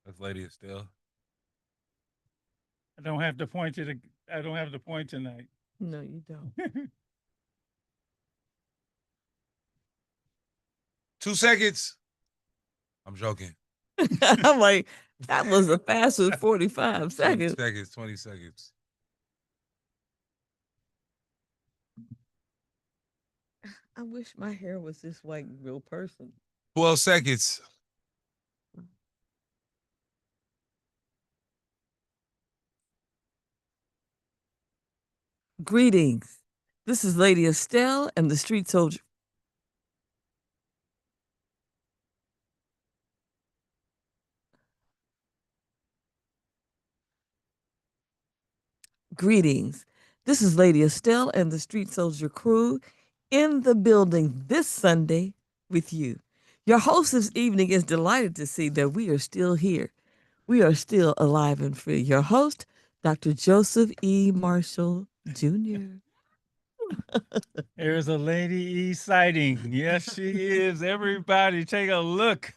That's Lady Estelle. I don't have to point you to. I don't have to point tonight. No, you don't. 2 seconds. I'm joking. I'm like, that was the fastest 45 20 seconds. seconds. 20 seconds. I wish my hair was this like real person. 12 seconds. Greetings. This is Lady Estelle and the Street Soldier. Greetings. This is Lady Estelle and the Street Soldier crew in the building this Sunday with you. Your host this evening is delighted to see that we are still here. We are still alive and free. Your host, Dr. Joseph E. Marshall Jr. There's a Lady E sighting. Yes, she is. Everybody, take a look.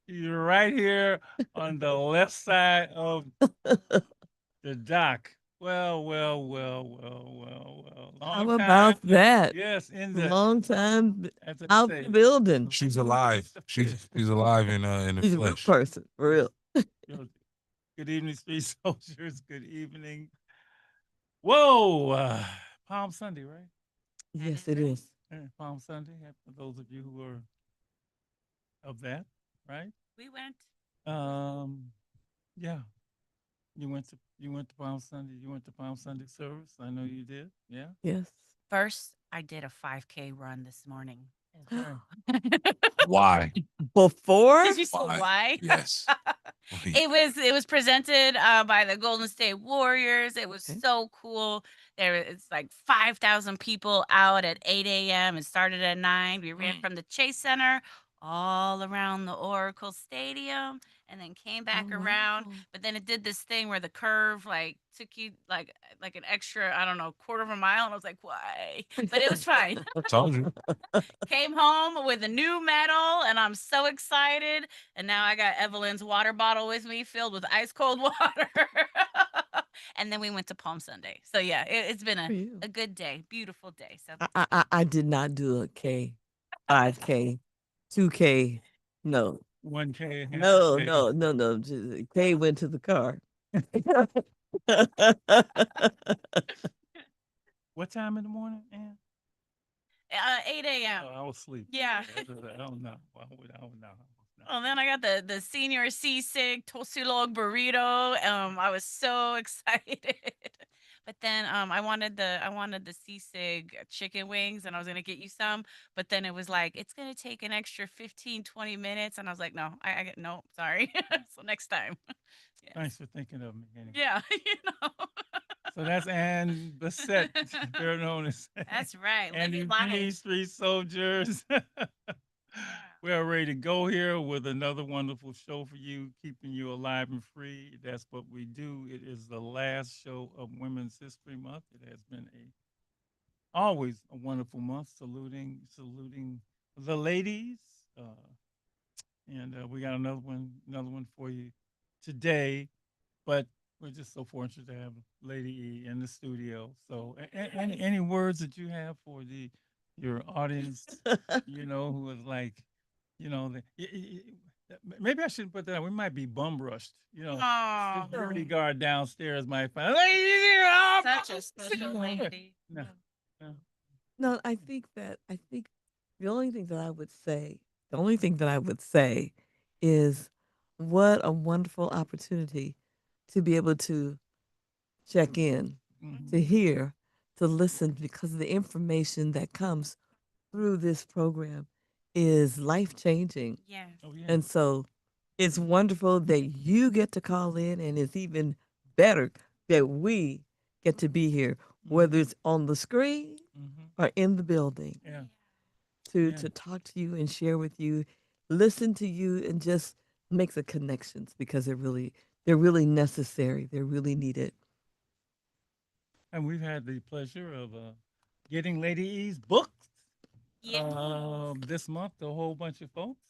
She's right here on the left side of the dock. Well, well, well, well, well, well. How Long time. about that? Yes, in the Long time as I out say, the building. She's alive. She's alive in the She's a real flesh. person, for real. Good evening, street soldiers. Good evening. Whoa, Palm Sunday, right? Yes, it is. Palm Sunday. For those of you who are of that, right? We went. Um, yeah. You went to Palm Sunday. You went to Palm Sunday service. I know you did. Yeah. Yes. First, I did a 5K run this morning. Okay. Why? Before? Did you say Why? why? Yes. It was presented by the Golden State Warriors. It was Okay. so cool. It's like 5,000 people out at 8 a.m. It started at 9. We ran from the Chase Center all around the Oracle Stadium and then came back Oh, around. wow. But then it did this thing where the curve like took you like an extra, I don't know, quarter of a mile. And I was like, why? But it was fine. Told you. Came home with a new medal and I'm so excited. And now I got Evelyn's water bottle with me filled with ice cold water. And then we went to Palm Sunday. So yeah, it's been For you. a good day, beautiful day. So I did not do a K, 5K, 2K. No. 1K. No, no, no, no. K went to the car. What time in the morning, Ann? 8 a.m. Oh, I was asleep. Yeah. I don't know. I don't know. Oh, then I got the senior seasick Tosilog burrito. I was so excited. But then I wanted the seasick chicken wings and I was gonna get you some, but then it was like it's gonna take an extra 15, 20 minutes. And I was like, no, I get no, sorry. So next time. Yes. Thanks for thinking of me. Anyway. Yeah, you know. So that's Ann Bassett, better known as That's right. Andy Living life. B, Street Soldiers. We are ready to go here with another wonderful show for you, keeping you alive and free. That's what we do. It is the last show of Women's History Month. It has been always a wonderful month, saluting the ladies. Uh, and we got another one for you today. But we're just so fortunate to have Lady E in the studio. So, any words that you have for your audience, who is like, maybe I shouldn't put that. We might be bum rushed. Oh, Security guard downstairs might find Lady E. Oh, such a special lady. no, no. No, I think the only thing that the only thing that I would say is what a wonderful opportunity to be able to check in, to Mhm. hear, to listen, because the information that comes through this program is life changing. Yes. Oh yeah. And so it's wonderful that you get to call in, and it's even better that we get to be here, whether it's on the screen Mm-hmm. or in the building, Yeah. to Yeah. talk to you and share with you, listen to you, and just make the connections because they're really necessary. They're really needed. And we've had the pleasure of getting Lady E's books Yeah. this month. A whole bunch of folks,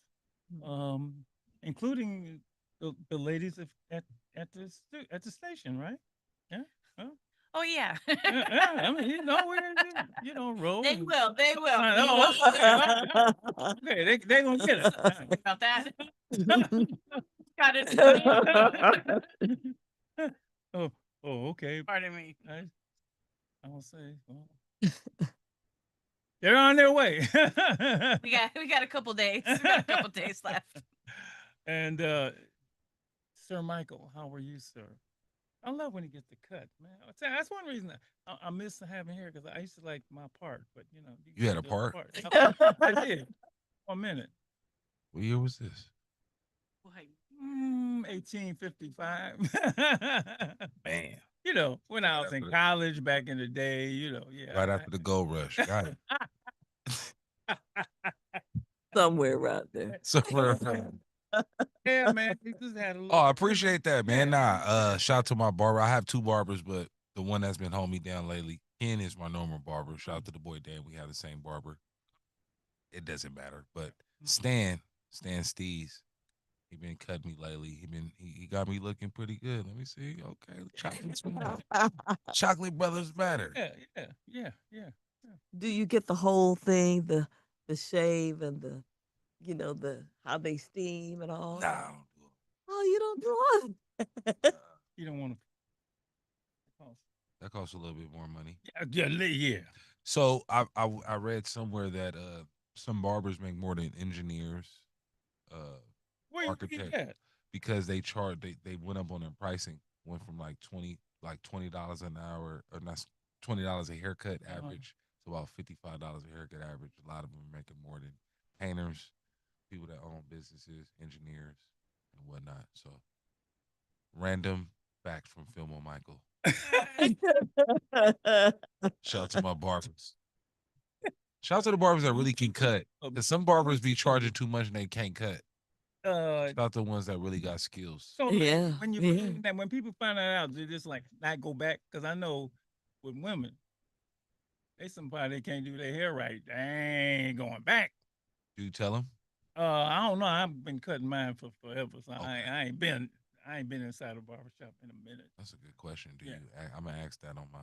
um, including the ladies at the station, right? Yeah. Huh? Oh yeah. Yeah, I mean, we're roll. They will. They will. I know. Okay, they gonna get it. About that. Got it. oh, okay. Pardon me. I will say, well, they're on their way. We got a couple days. We got a couple days left. And Sir Michael, how are you, sir? I love when he gets the cut, man. That's one reason I miss having hair because I used to like my part, but You had a do part? I did. 1 minute. What year was this? Like, 1855. Man. When I was in college back in the day, yeah. Right after the gold rush. Got it. Somewhere around there. Somewhere. Yeah, man. He just had a little. Oh, I appreciate that, man. Nah, shout out to my barber. I have 2 barbers, but the one that's been holding me down lately, Ken, is my normal barber. Shout out to the boy Dan. We have the same barber. It doesn't matter. But Stan Stees, he been cutting me lately. He got me looking pretty good. Let me see. Okay, chocolate brothers matter. Yeah. Do you get the whole thing, the shave and the how they steam and all? No. Oh, you don't do all that. You don't want to. That costs a little bit more money. Yeah. So I read somewhere that some barbers make more than engineers, Where you architects, get that? because they went up on their pricing, went from like $20 an hour, or not $20 a haircut average to about $55 a haircut average. A lot of them are making more than painters, people that own businesses, engineers, and whatnot. So random facts from Philmo Michael. Shout out to my barbers. Shout out to the barbers that really can cut. Because some barbers be charging too much and they can't cut. Shout out to the ones that really got skills. So Yeah, when people find that out, they just like not go back. Because I know with women, somebody can't do their hair right. They ain't going back. Do you tell them? I don't know. I've been cutting mine for forever, so Okay. I ain't been inside a barbershop in a minute. That's a good question. Yeah. I'm gonna ask that on my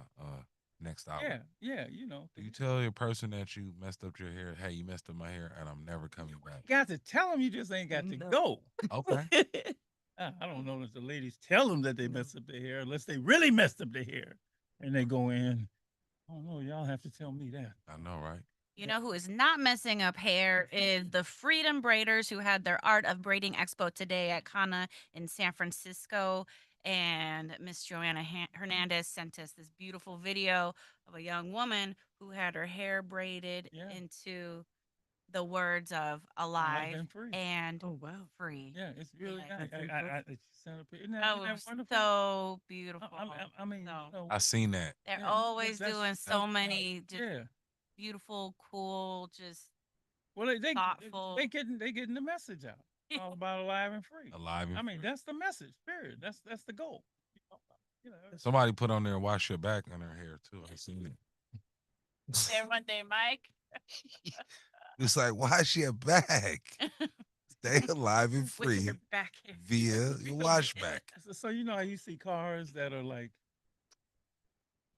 next hour. Yeah. Do you tell your person that you messed up your hair, hey, you messed up my hair and I'm never coming back? Got to tell them, you just ain't got to No. go. Okay. I don't know if the ladies tell them that they messed up their hair unless they really messed up their hair and they go in. I don't know. Y'all have to tell me that. I know, right? You know who is not messing up hair is the Freedom Braiders, who had their Art of Braiding Expo today at Kana in San Francisco. And Miss Joanna Hernandez sent us this beautiful video of a young woman who had her hair braided Yeah. into the words of Alive alive and free. and Oh, wow. free. Yeah, it's really Yeah. nice. That's Isn't That that was wonderful? so beautiful. I mean, So, I seen that. they're yeah, always that's- doing so many just Yeah. beautiful, cool, just Well, thoughtful. they getting the message out. All about alive and free. Alive and I mean, that's the message. Period. That's the goal. somebody put on there wash your back on her hair too. I seen it. there one day, Mike. It's like, wash your back. Stay alive and With free your back hair. via your wash back. So how you see cars that are like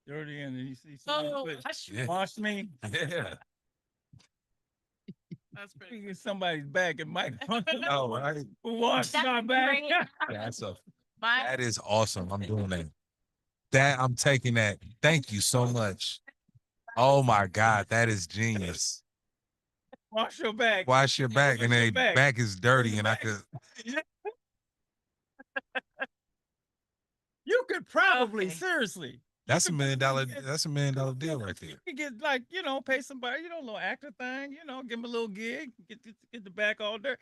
dirty, and then you see somebody Oh, put, wash Yeah. wash me. Yeah. That's pretty. You get somebody's back and Mike Oh, right. wash That's my back. great. Mike, That is awesome. I'm doing that. I'm taking that. Thank you so much. Oh my God, that is genius. Wash your back. Wash your back, and Wash your then back is dirty, and I could. You could probably Okay. seriously. That's $1 million. That's $1 million deal right there. You could get pay somebody, a little actor thing, give him a little gig, get the back all dirt.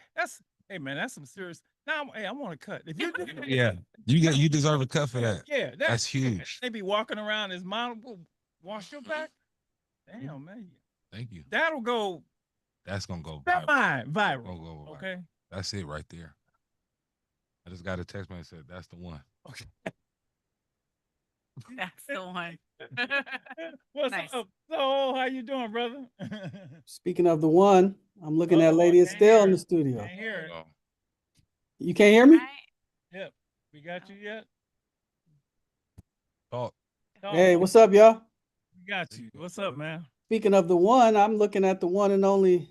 Hey man, that's some serious. Now, hey, I want to cut. If you Yeah, you deserve a cut for that. yeah, That's huge. They be walking around as model. "Well, wash your back. Damn man, Thank you. that'll go That's gonna go that viral. viral. Gonna go viral. Okay. That's it right there. I just got a text message that said that's the one. Okay. that's the one. What's Nice. up? So, how you doing, brother? Speaking of the one, I'm looking at Uh-oh, I Lady can't Estelle hear in it. the studio. Can't hear it. Oh, You can't hear me? Right? We got you yet? Talk. Hey, Talk. what's up, y'all? We got you. What's up, man? Speaking of the one, I'm looking at the one and only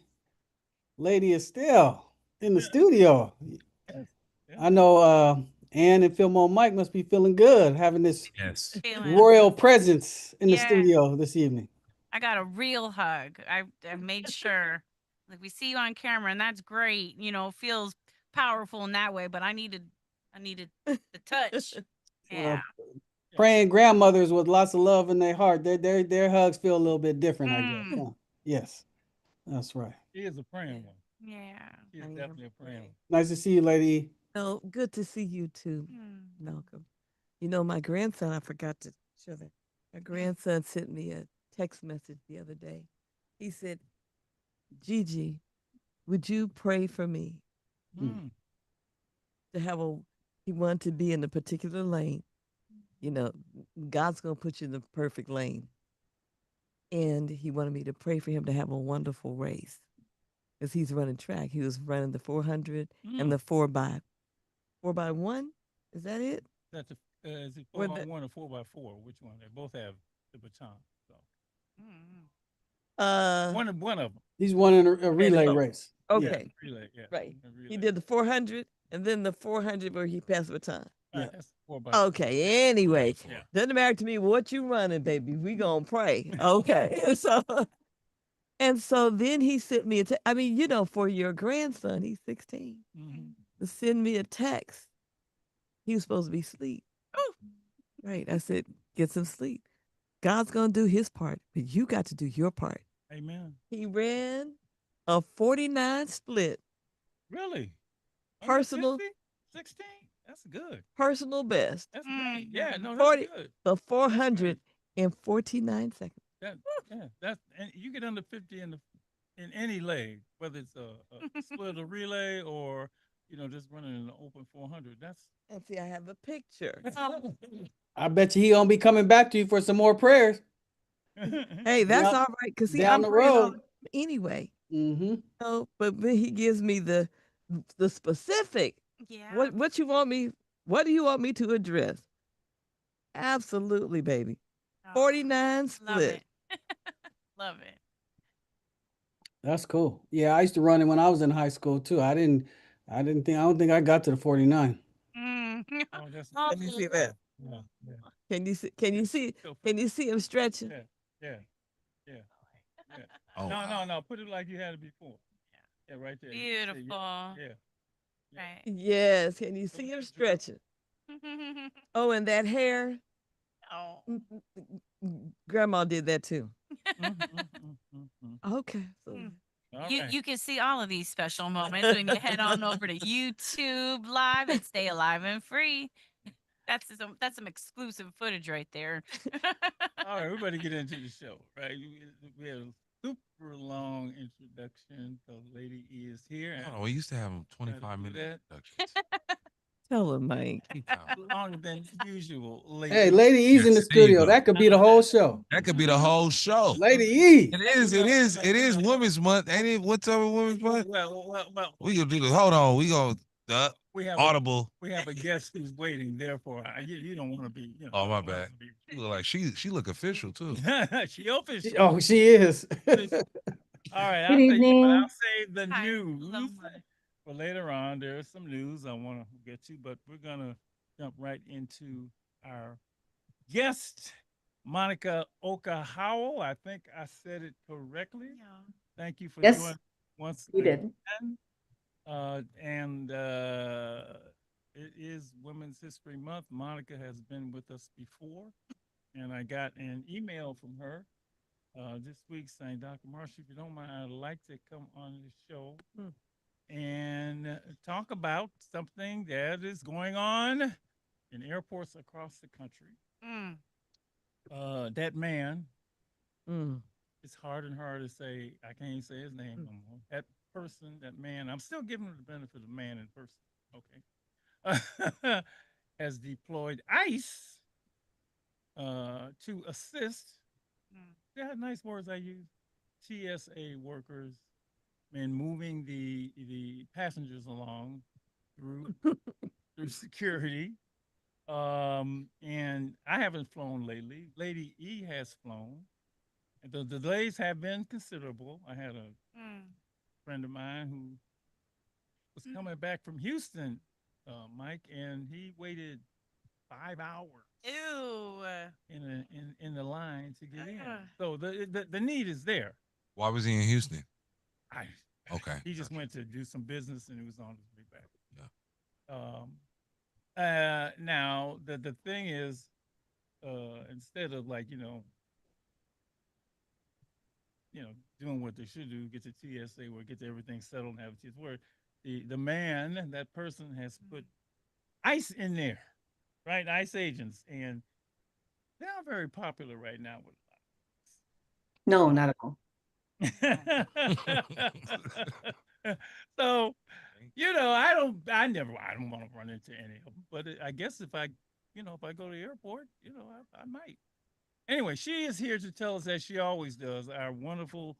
Lady Estelle in the studio. Yes. Yeah. I know Ann and Philmo Mike must be feeling good having this Yes. Feeling. royal presence in the Yeah. studio this evening. I got a real hug. I made sure. Like we see you on camera, and that's great. You know, feels powerful in that way. But I needed the touch. Yeah. Praying grandmothers with lots of love in their heart, their hugs feel a little bit different, I guess. Mm. Huh? Yes, that's right. He is a praying one. Yeah. He is I am definitely a praying one. Nice to see you, Lady. No, good to see you too, Mm. Malcolm. You know, my grandson, I forgot to show that. My grandson sent me a text message the other day. He said, Gigi, would you pray for me Mm. to have he wanted to be in a particular lane. You know, God's going to put you in the perfect lane. And he wanted me to pray for him to have a wonderful race because he's running track. He was running the 400 and the 4x1. Is that it? That's is it Or 4x1 or 4x4? Which one? They both have the baton. So Uh, one of them. He's winning a relay so- race. okay. Relay, yeah. Right. a He relay. did the 400 and then the 400 where he passed the baton. Right, Yeah. that's 4x4. Okay. Anyway, Yeah. doesn't matter to me what you running, baby. We gonna pray. Okay. So then he sent me I mean, you know, for your grandson, he's 16. Mhm. To send me a text. He was supposed to be asleep. Right. I said, get some sleep. God's gonna do his part, but you got to do your part. Amen. He ran a 49 split, Really? Personal- 16? That's good. personal best. That's great. Yeah, no, that's 40 good. the 400 in 49 seconds. Yeah, that's and you get under 50 in any leg, whether it's a split or relay or just running an open 400. That's And see, I have a picture. I bet you he gonna be coming back to you for some more prayers Hey, that's Down- all right. Because see, down I'm the praying on road. him anyway. Mm-hmm. No, but then he gives me the specific. Yeah. What you want me? What do you want me to address? Absolutely, baby. Oh, 49 Love split. it. Love it. That's cool. Yeah, I used to run it when I was in high school too. I don't think I got to the 49. Mm. oh, that's Oh, Let me see that. yeah, yeah, Can you see? Can you see? Go for Can you see him stretching? yeah, yeah, yeah. Oh, No. Put it like you had it before. Yeah, right there. You can say, Beautiful. Yeah. Right. Yes. Can you see him that's stretching? Oh, and that hair. Oh. Grandma did that too. Mm-hmm. Okay. So Mm. All You right. you can see all of these special moments when you head on over to YouTube Live and Stay Alive and Free. That's some exclusive footage right there. All right, we better get into the show, right? We had a super long introduction. The lady is here. and we used to have them Gotta 25 do minute that. introductions. tell him, Mike. Keep time. Longer than usual, lady. Hey, Lady E's in the Yes, there you studio. go. That could be the whole show. That could be the whole show. Lady E. It is Women's Month. Ain't it? What's up with Women's Month? Well, We gonna do this. Hold on. We gonna we have audible. we have a guest who's waiting. Therefore, you don't want to be. Oh, my bad. She look like she look official too. she official. Oh, she is. All right. I'll save the Hi, news hello. for later on. There's some news I want to get to, but we're gonna jump right into our guest, Monica Oka Howell. I think I said it correctly. Yeah. Thank you for Yes, joining once you did. again. It is Women's History Month. Monica has been with us before, and I got an email from her this week saying, Dr. Marshall, if you don't mind, I'd like to come on the show and talk about something that is going on in airports across the country. Mm. That man, Mm. it's hard and hard to say. I can't even say his name no more. That person, that man, I'm still giving him the benefit of man in person. Okay. Has deployed ICE to assist. Mm. Yeah, nice words I use. TSA workers in moving the passengers along through security. And I haven't flown lately. Lady E has flown. And the delays have been considerable. I had a Mm. friend of mine who was coming back from Houston, Mike, and he waited 5 hours Ew. in the line to get in. Ugh. So the need is there. Why was he in Houston? I Okay. He just went to do some business and he was on his way back. Yeah. Now the thing is, instead of like doing what they should do, get to TSA or get to everything settled and have a word, the man, that person has put ICE in there, right? ICE agents, and they are very popular right now with No, not at all. so I don't want to run into any of them, but I guess if I go to the airport, I might. Anyway, she is here to tell us, as she always does, our wonderful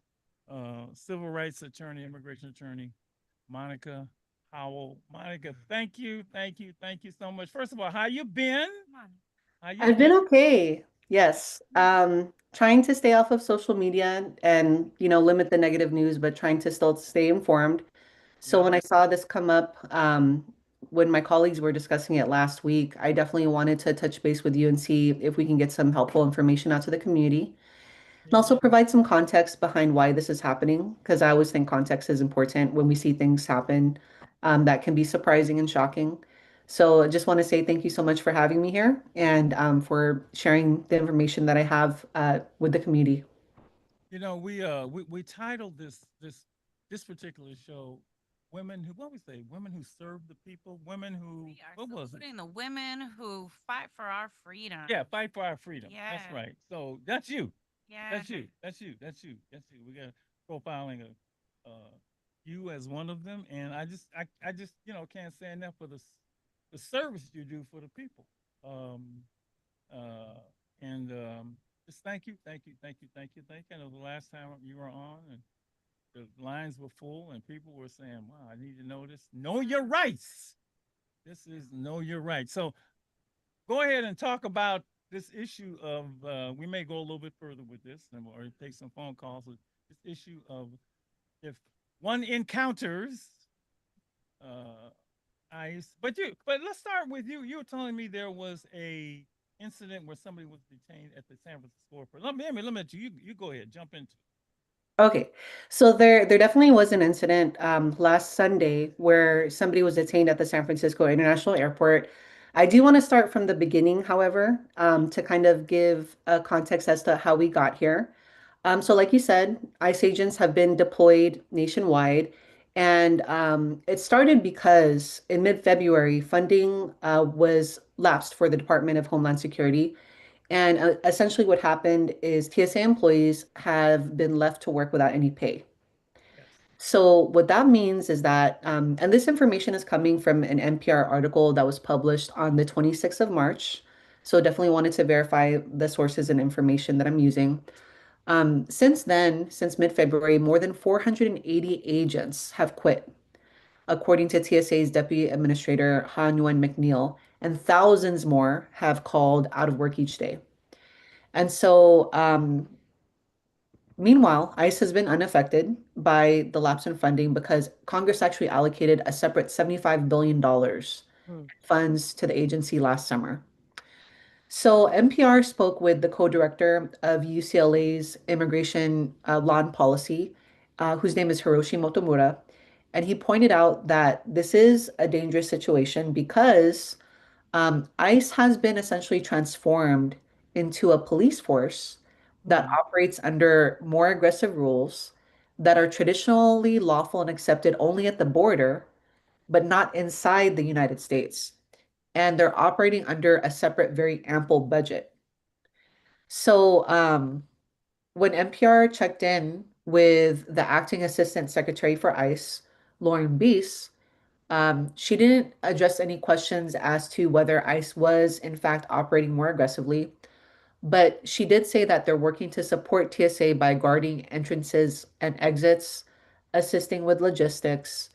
civil rights attorney, immigration attorney, Monica Howell. Monica, thank you so much. First of all, how you been? Come on. How you I've been been? okay. Yes. Trying to stay off of social media and, limit the negative news, but trying to still stay informed. So Yeah. when I saw this come up, when my colleagues were discussing it last week, I definitely wanted to touch base with you and see if we can get some helpful information out to the community. And also Yeah. provide some context behind why this is happening, because I always think context is important when we see things happen that can be surprising and shocking. So I just want to say thank you so much for having me here and for sharing the information that I have with the community. We titled this particular show "Women Who," what we say, "Women Who Serve the People," women who, We are what was it? supporting the women who fight for our freedom. Yeah, fight for our freedom. That's Yeah. right. So that's you. Yeah. That's you. That's you. That's you. That's you. We got profiling of you as one of them, and I just can't say enough for the service you do for the people. Um, uh, and just thank you, thank you, thank you, thank you, thank you. I know the last time you were on, and the lines were full, and people were saying, "Wow, I need to know this. Know your rights." This is know your rights. So go ahead and talk about this issue of. We may go a little bit further with this, or take some phone calls. With this issue of if one encounters ICE, but let's start with you. You were telling me there was a incident where somebody was detained at the San Francisco airport. Let me you go ahead, jump into it. Okay, so there definitely was an incident last Sunday where somebody was detained at the San Francisco International Airport. I do want to start from the beginning, however, to kind of give a context as to how we got here. So, like you said, ICE agents have been deployed nationwide, and it started because in mid-February, funding was lapsed for the Department of Homeland Security. And essentially, what happened is TSA employees have been left to work without any pay. Yes. So, what that means is that, and this information is coming from an NPR article that was published on the 26th of March. So, definitely wanted to verify the sources and information that I'm using. Since then, since mid-February, more than 480 agents have quit, according to TSA's Deputy Administrator Ha Nguyen McNeil, and thousands more have called out of work each day. And so, meanwhile, ICE has been unaffected by the lapse in funding because Congress actually allocated a separate $75 billion Hmm. funds to the agency last summer. So NPR spoke with the co-director of UCLA's immigration law and policy, whose name is Hiroshi Motomura, and he pointed out that this is a dangerous situation because ICE has been essentially transformed into a police force that Hmm. operates under more aggressive rules that are traditionally lawful and accepted only at the border, but not inside the United States. And they're operating under a separate, very ample budget. So when NPR checked in with the acting assistant secretary for ICE, Lauren Bies, she didn't address any questions as to whether ICE was, in fact, operating more aggressively, but she did say that they're working to support TSA by guarding entrances and exits, assisting with logistics,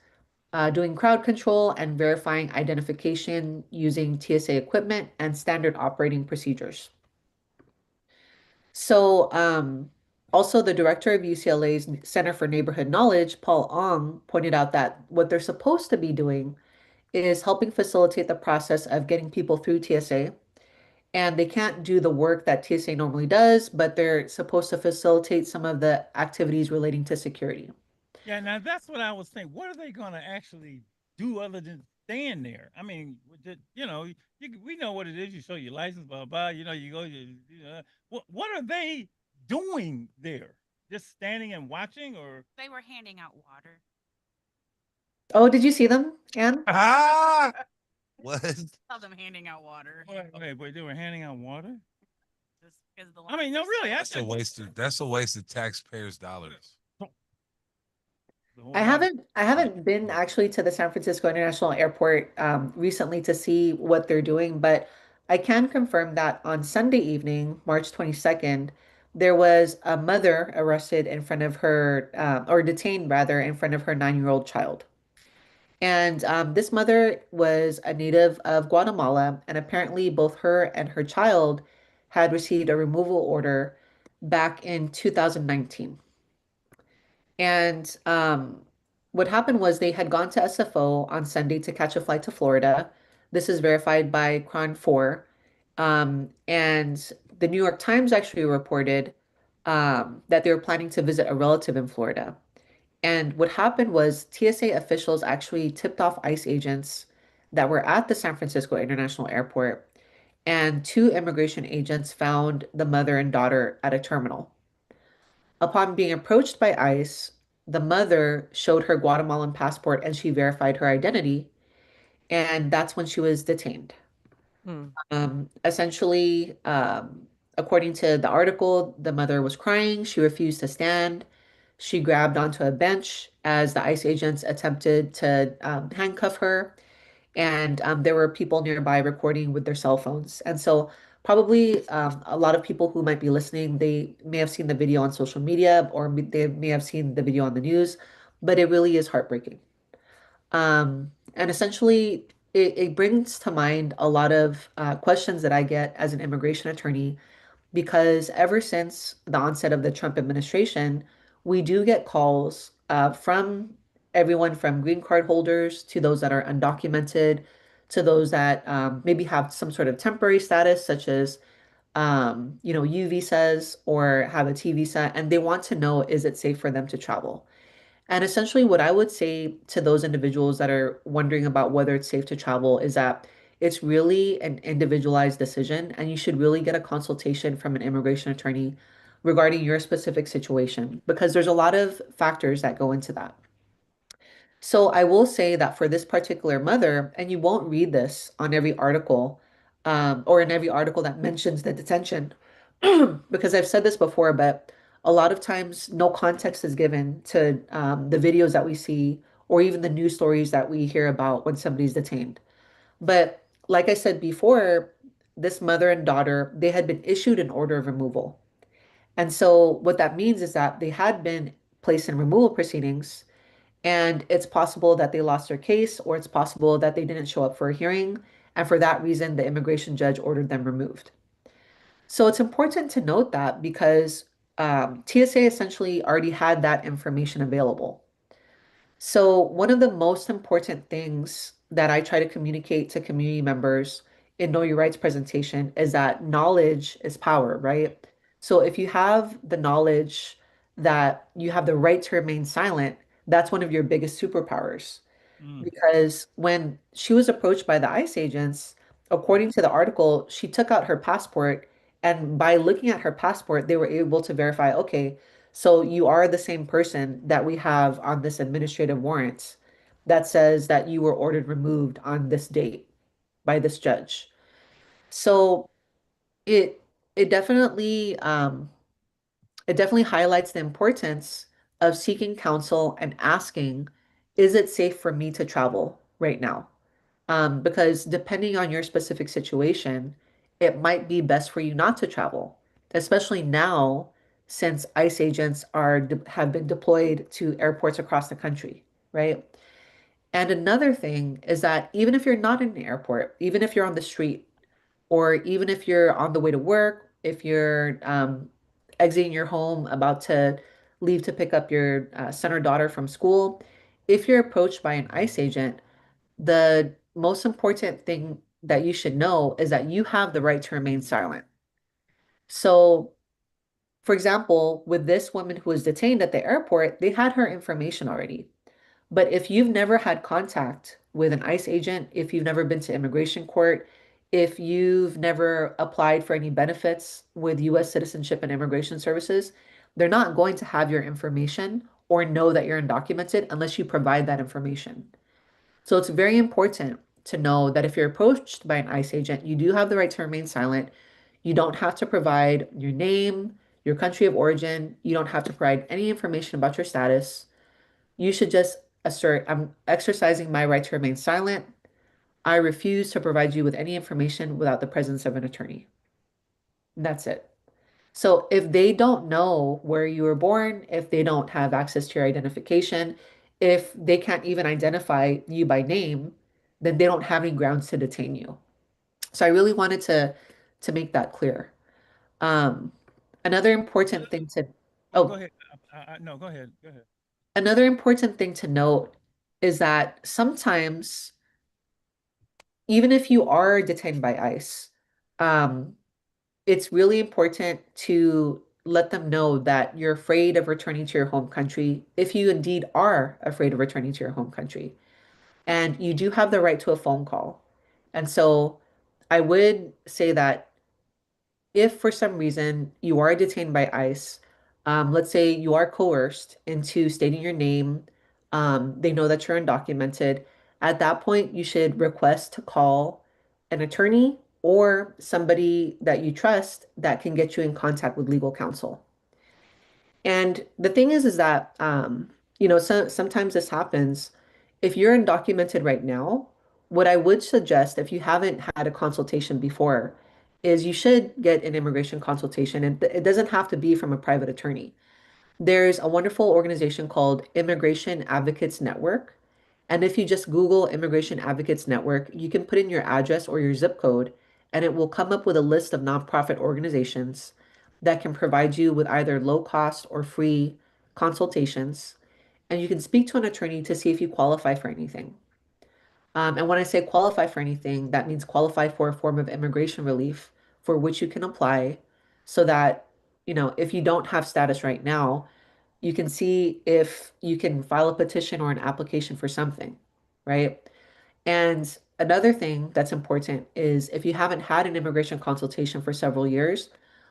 doing crowd control, and verifying identification using TSA equipment and standard operating procedures. So, also the director of UCLA's Center for Neighborhood Knowledge, Paul Ong, pointed out that what they're supposed to be doing is helping facilitate the process of getting people through TSA. And they can't do the work that TSA normally does, but they're supposed to facilitate some of the activities relating to security. Yeah, now that's what I was thinking. What are they going to actually do other than stand there? I mean, we know what it is. You show your license, blah blah. You go. What are they doing there? Just standing and watching, or They were handing out water. Oh, did you see them, Anne? Ah, what? Saw them handing out water. wait, they were handing out water. Just because the I mean, lines no, are really, so I That's a waste of taxpayers' dollars. The whole I lot. haven't been actually to the San Francisco International Airport recently to see what they're doing, but I can confirm that on Sunday evening, March 22nd, there was a mother arrested in front of her, or detained rather, in front of her 9-year-old child. And this mother was a native of Guatemala, and apparently both her and her child had received a removal order back in 2019. And what happened was they had gone to SFO on Sunday to catch a flight to Florida. This is verified by KRON 4. And the New York Times actually reported that they were planning to visit a relative in Florida. And what happened was TSA officials actually tipped off ICE agents that were at the San Francisco International Airport, and 2 immigration agents found the mother and daughter at a terminal. Upon being approached by ICE, the mother showed her Guatemalan passport and she verified her identity, and that's when she was detained. Hmm. Essentially, according to the article, the mother was crying. She refused to stand. She grabbed onto a bench as the ICE agents attempted to handcuff her. And there were people nearby recording with their cell phones. And so, probably a lot of people who might be listening, they may have seen the video on social media or they may have seen the video on the news, but it really is heartbreaking. And essentially, it brings to mind a lot of questions that I get as an immigration attorney because ever since the onset of the Trump administration, we do get calls from everyone from green card holders to those that are undocumented to those that maybe have some sort of temporary status, such as U visas or have a T visa, and they want to know, is it safe for them to travel? And essentially, what I would say to those individuals that are wondering about whether it's safe to travel is that it's really an individualized decision, and you should really get a consultation from an immigration attorney regarding your specific situation because there's a lot of factors that go into that. So I will say that for this particular mother, and you won't read this on every article, or in every article that mentions the detention, because I've said this before, but a lot of times no context is given to the videos that we see or even the news stories that we hear about when somebody's detained. But like I said before, this mother and daughter, they had been issued an order of removal. And so what that means is that they had been placed in removal proceedings, and it's possible that they lost their case, or it's possible that they didn't show up for a hearing. And for that reason, the immigration judge ordered them removed. So it's important to note that because TSA essentially already had that information available. So one of the most important things that I try to communicate to community members in Know Your Rights presentation is that knowledge is power, right? So if you have the knowledge that you have the right to remain silent, that's one of your biggest superpowers. Because when she was approached by the ICE agents, according to the article, she took out her passport, and by looking at her passport, they were able to verify, okay, so you are the same person that we have on this administrative warrant that says that you were ordered removed on this date by this judge. So it it definitely it definitely highlights the importance of seeking counsel and asking, is it safe for me to travel right now? Because depending on your specific situation, it might be best for you not to travel, especially now since ICE agents have been deployed to airports across the country, right? And another thing is that even if you're not in an airport, even if you're on the street, or even if you're on the way to work, if you're exiting your home, about to leave to pick up your son or daughter from school, if you're approached by an ICE agent, the most important thing that you should know is that you have the right to remain silent. So, for example, with this woman who was detained at the airport, they had her information already. But if you've never had contact with an ICE agent, if you've never been to immigration court, if you've never applied for any benefits with US Citizenship and Immigration Services, they're not going to have your information or know that you're undocumented unless you provide that information. So it's very important to know that if you're approached by an ICE agent, you do have the right to remain silent. You don't have to provide your name, your country of origin. You don't have to provide any information about your status. You should just assert, I'm exercising my right to remain silent. I refuse to provide you with any information without the presence of an attorney. That's it. So if they don't know where you were born, if they don't have access to your identification, if they can't even identify you by name, then they don't have any grounds to detain you. So I really wanted to make that clear. Um, another important thing to Oh, go oh, ahead. No, go ahead. Go ahead. another important thing to note is that sometimes, even if you are detained by ICE, um, it's really important to let them know that you're afraid of returning to your home country, if you indeed are afraid of returning to your home country. And you do have the right to a phone call. And so I would say that if for some reason you are detained by ICE, let's say you are coerced into stating your name, they know that you're undocumented. At that point, you should request to call an attorney or somebody that you trust that can get you in contact with legal counsel. And the thing is that sometimes this happens. If you're undocumented right now, what I would suggest, if you haven't had a consultation before, is you should get an immigration consultation, and it doesn't have to be from a private attorney. There's a wonderful organization called Immigration Advocates Network. And if you just Google Immigration Advocates Network, you can put in your address or your zip code, and it will come up with a list of nonprofit organizations that can provide you with either low cost or free consultations. And you can speak to an attorney to see if you qualify for anything. And when I say qualify for anything, that means qualify for a form of immigration relief for which you can apply so that, if you don't have status right now, you can see if you can file a petition or an application for something, right? And another thing that's important is if you haven't had an immigration consultation for several years,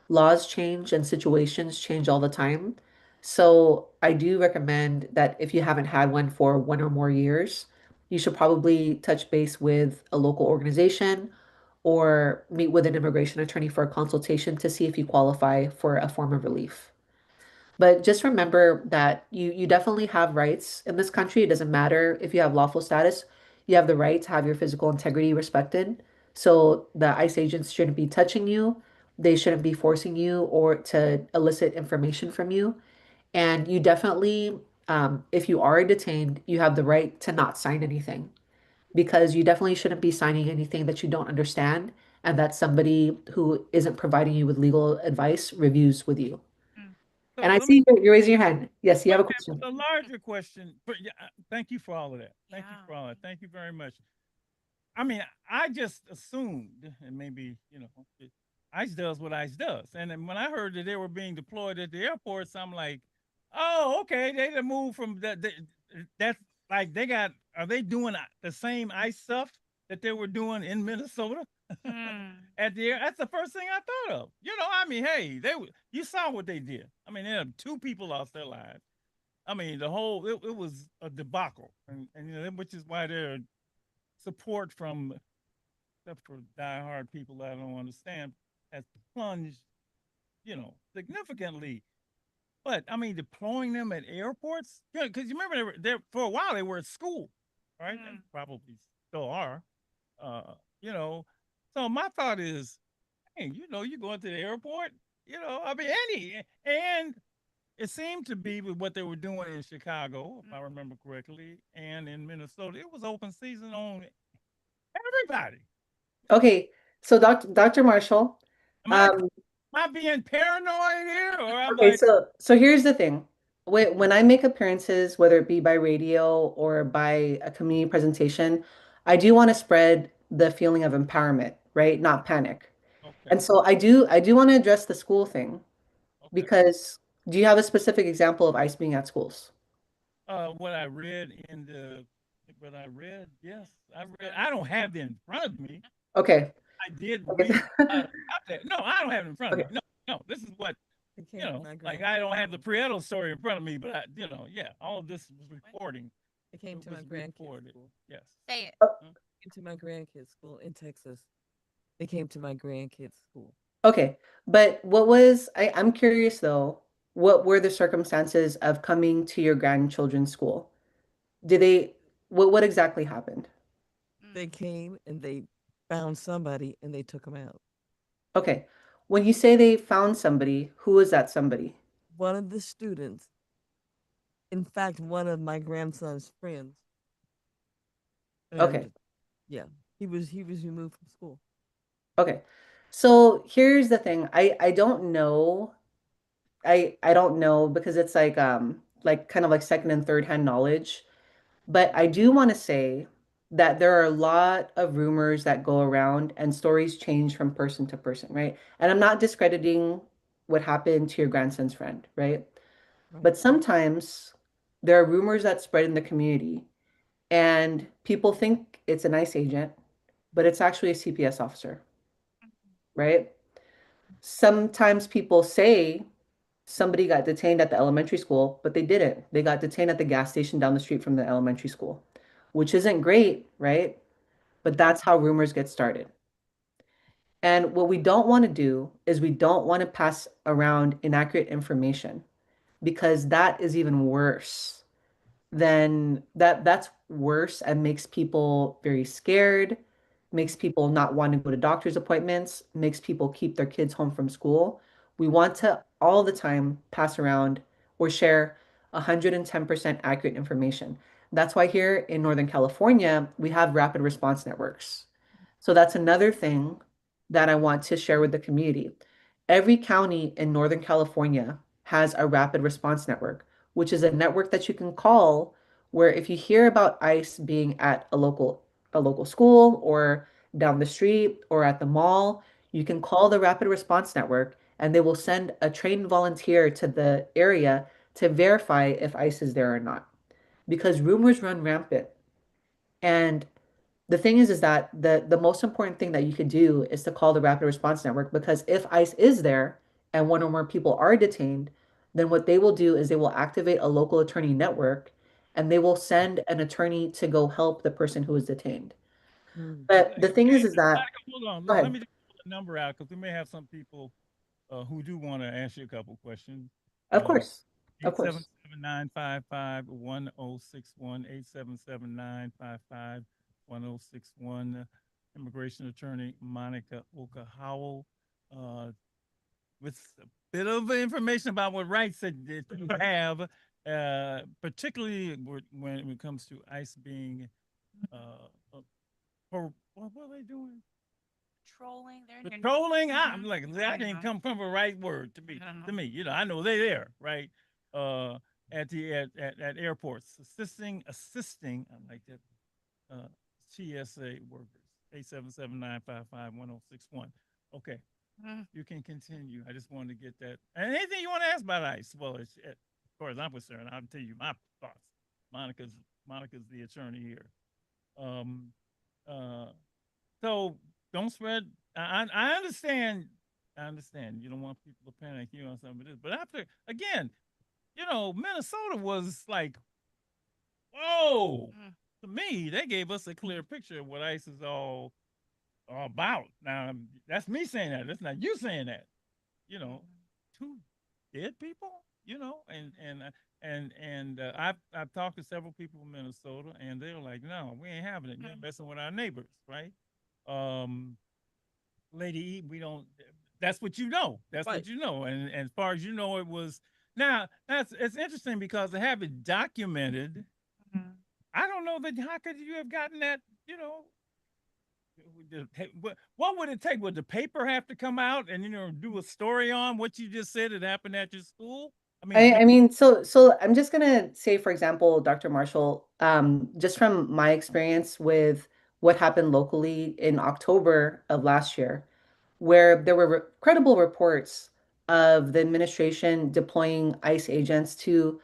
laws change and situations change all the time. So I do recommend that if you haven't had one for 1 or more years, you should probably touch base with a local organization or meet with an immigration attorney for a consultation to see if you qualify for a form of relief. But just remember that you definitely have rights in this country. It doesn't matter if you have lawful status. You have the right to have your physical integrity respected. So the ICE agents shouldn't be touching you. They shouldn't be forcing you or to elicit information from you. And you definitely, if you are detained, you have the right to not sign anything because you definitely shouldn't be signing anything that you don't understand and that somebody who isn't providing you with legal advice reviews with you. Mm. And So I let me see you're raising your hand. Yes, you have a okay, question. a larger question. But yeah, thank you for all of that. Thank you Yeah. for all that. Thank you very much. I mean, I just assumed, and maybe ICE does what ICE does. And then when I heard that they were being deployed at the airports, I'm like, oh, okay, they done moved from that. That's like they got. Are they doing the same ICE stuff that they were doing in Minnesota Mm. at the air? That's the first thing I thought of. I mean, hey, you saw what they did. I mean, two people lost their lives. I mean, it was a debacle, and which is why they're support from, except for diehard people that I don't understand, has plunged, significantly. But I mean, deploying them at airports, because you remember they were there for a while. They were at school, right? And probably still are. Uh, you know. So my thought is, hey, you're going to the airport. I mean, and it seemed to be with what they were doing in Chicago, if I remember correctly, and in Minnesota. It was open season on everybody. Okay, so Dr. Marshall, Am I um, am I being paranoid here, or I'm okay, like, so here's the thing. When I make appearances, whether it be by radio or by a community presentation, I do want to spread the feeling of empowerment, right? Not panic. okay, And so I do want to address the school thing okay. because do you have a specific example of ICE being at schools? What I read in the, what I read, yes, I read. I don't have it in front of me. Okay. I did Okay. read about it. No, I don't have it in front of Okay. me. No, no, this is what, It you came to know, my like grand. I don't have the Prieto story in front of me, but I, yeah, all of this was recording. It came It to my was grandkids' recorded. school. Yes. Say it. Came to my grandkids' school in Texas. They came to my grandkids' school. Okay. But I'm curious though, what were the circumstances of coming to your grandchildren's school? Did they, what exactly happened? They came and they found somebody and they took them out. Okay. When you say they found somebody, who is that somebody? One of the students, in fact, one of my grandson's friends. Okay. And yeah, he was removed from school. Okay. So here's the thing. I don't know. I don't know because it's like kind of like second and third hand knowledge. But I do want to say that there are a lot of rumors that go around and stories change from person to person, right? And I'm not discrediting what happened to your grandson's friend, right? Right. But sometimes there are rumors that spread in the community and people think it's an ICE agent, but it's actually a CPS officer, right? Sometimes people say somebody got detained at the elementary school, but they didn't. They got detained at the gas station down the street from the elementary school, which isn't great, right? But that's how rumors get started. And what we don't want to do is we don't want to pass around inaccurate information because that is even worse then that's worse and makes people very scared, makes people not want to go to doctor's appointments, makes people keep their kids home from school. We want to all the time pass around or share 110% accurate information. That's why here in Northern California, we have rapid response networks. So that's another thing that I want to share with the community. Every county in Northern California has a rapid response network, which is a network that you can call where if you hear about ICE being at a local school or down the street or at the mall, you can call the rapid response network and they will send a trained volunteer to the area to verify if ICE is there or not. Because rumors run rampant. And the thing is that the most important thing that you could do is to call the rapid response network because if ICE is there and one or more people are detained, then what they will do is they will activate a local attorney network and they will send an attorney to go help the person who is detained. Mm. But the thing is that Monica, hold on. go Let ahead. me just pull the number out because we may have some people who do want to ask you a couple questions. Of course. Of Eight seven course. seven 1061 877-955-1061. Immigration attorney Monica Oka Howell, with a bit of information about what rights that you have, particularly when it comes to ICE being, what are they doing? Trolling. They're in your Patrolling. I'm Mhm. like, that ain't come from a right word to me. I don't To know. me, I know they're there, right? At the at airports, assisting. I like that. Uh, TSA workers. 877-955-1061. Okay, Mhm. you can continue. I just wanted to get that. And anything you want to ask about ICE? Well, as far as I'm concerned, I'll tell you my thoughts. Monica's the attorney here. Um, uh, so don't spread. I understand. I understand. You don't want people to panic here on some of this, but after again, Minnesota was like, whoa. Mm. To me, they gave us a clear picture of what ICE is all about. Now, that's me saying that. That's not you saying that. You know, two dead people. I've talked to several people in Minnesota, and they're like, no, we ain't having it. You're messing with our neighbors, right? Um, Lady E, we don't. That's what you know. That's Right. what you know. And as far as you know, it was Now it's interesting because to have it documented, Mhm. I don't know that how could you have gotten that, you know, what would it take? Would the paper have to come out and do a story on what you just said it happened at your school? I mean, I mean, so I'm just gonna say, for example, Dr. Marshall, just from my experience with what happened locally in October of last year, where there were credible reports of the administration deploying ICE agents to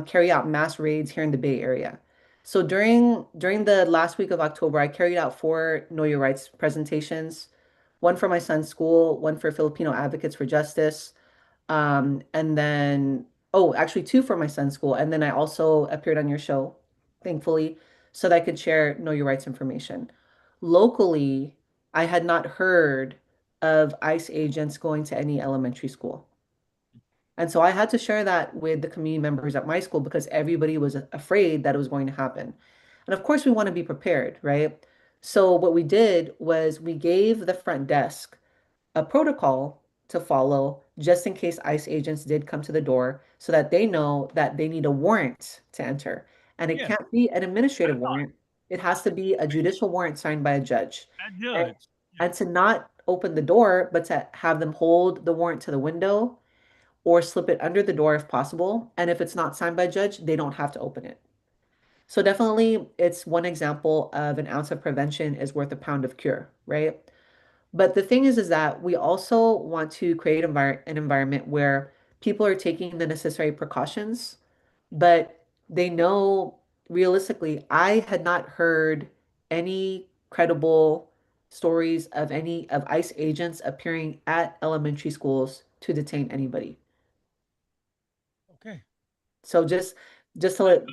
carry out mass raids here in the Bay Area. So during the last week of October, I carried out 4 Know Your Rights presentations, one for my son's school, one for Filipino Advocates for Justice, and then, oh, actually 2 for my son's school. And then I also appeared on your show, thankfully, so that I could share Know Your Rights information. Locally, I had not heard of ICE agents going to any elementary school. And so I had to share that with the community members at my school because everybody was afraid that it was going to happen. And of course, we want to be prepared, right? So what we did was we gave the front desk a protocol to follow just in case ICE agents did come to the door so that they know that they need a warrant to enter. And it yeah, can't be an administrative I thought warrant. It has to be a judicial warrant signed by a judge. that And, judge. Yeah. and to not open the door, but to have them hold the warrant to the window or slip it under the door if possible. And if it's not signed by a judge, they don't have to open it. So definitely it's one example of an ounce of prevention is worth a pound of cure, right? But the thing is that we also want to create an environment where people are taking the necessary precautions, but they know realistically, I had not heard any credible stories of any of ICE agents appearing at elementary schools to detain anybody. Okay. So just to I let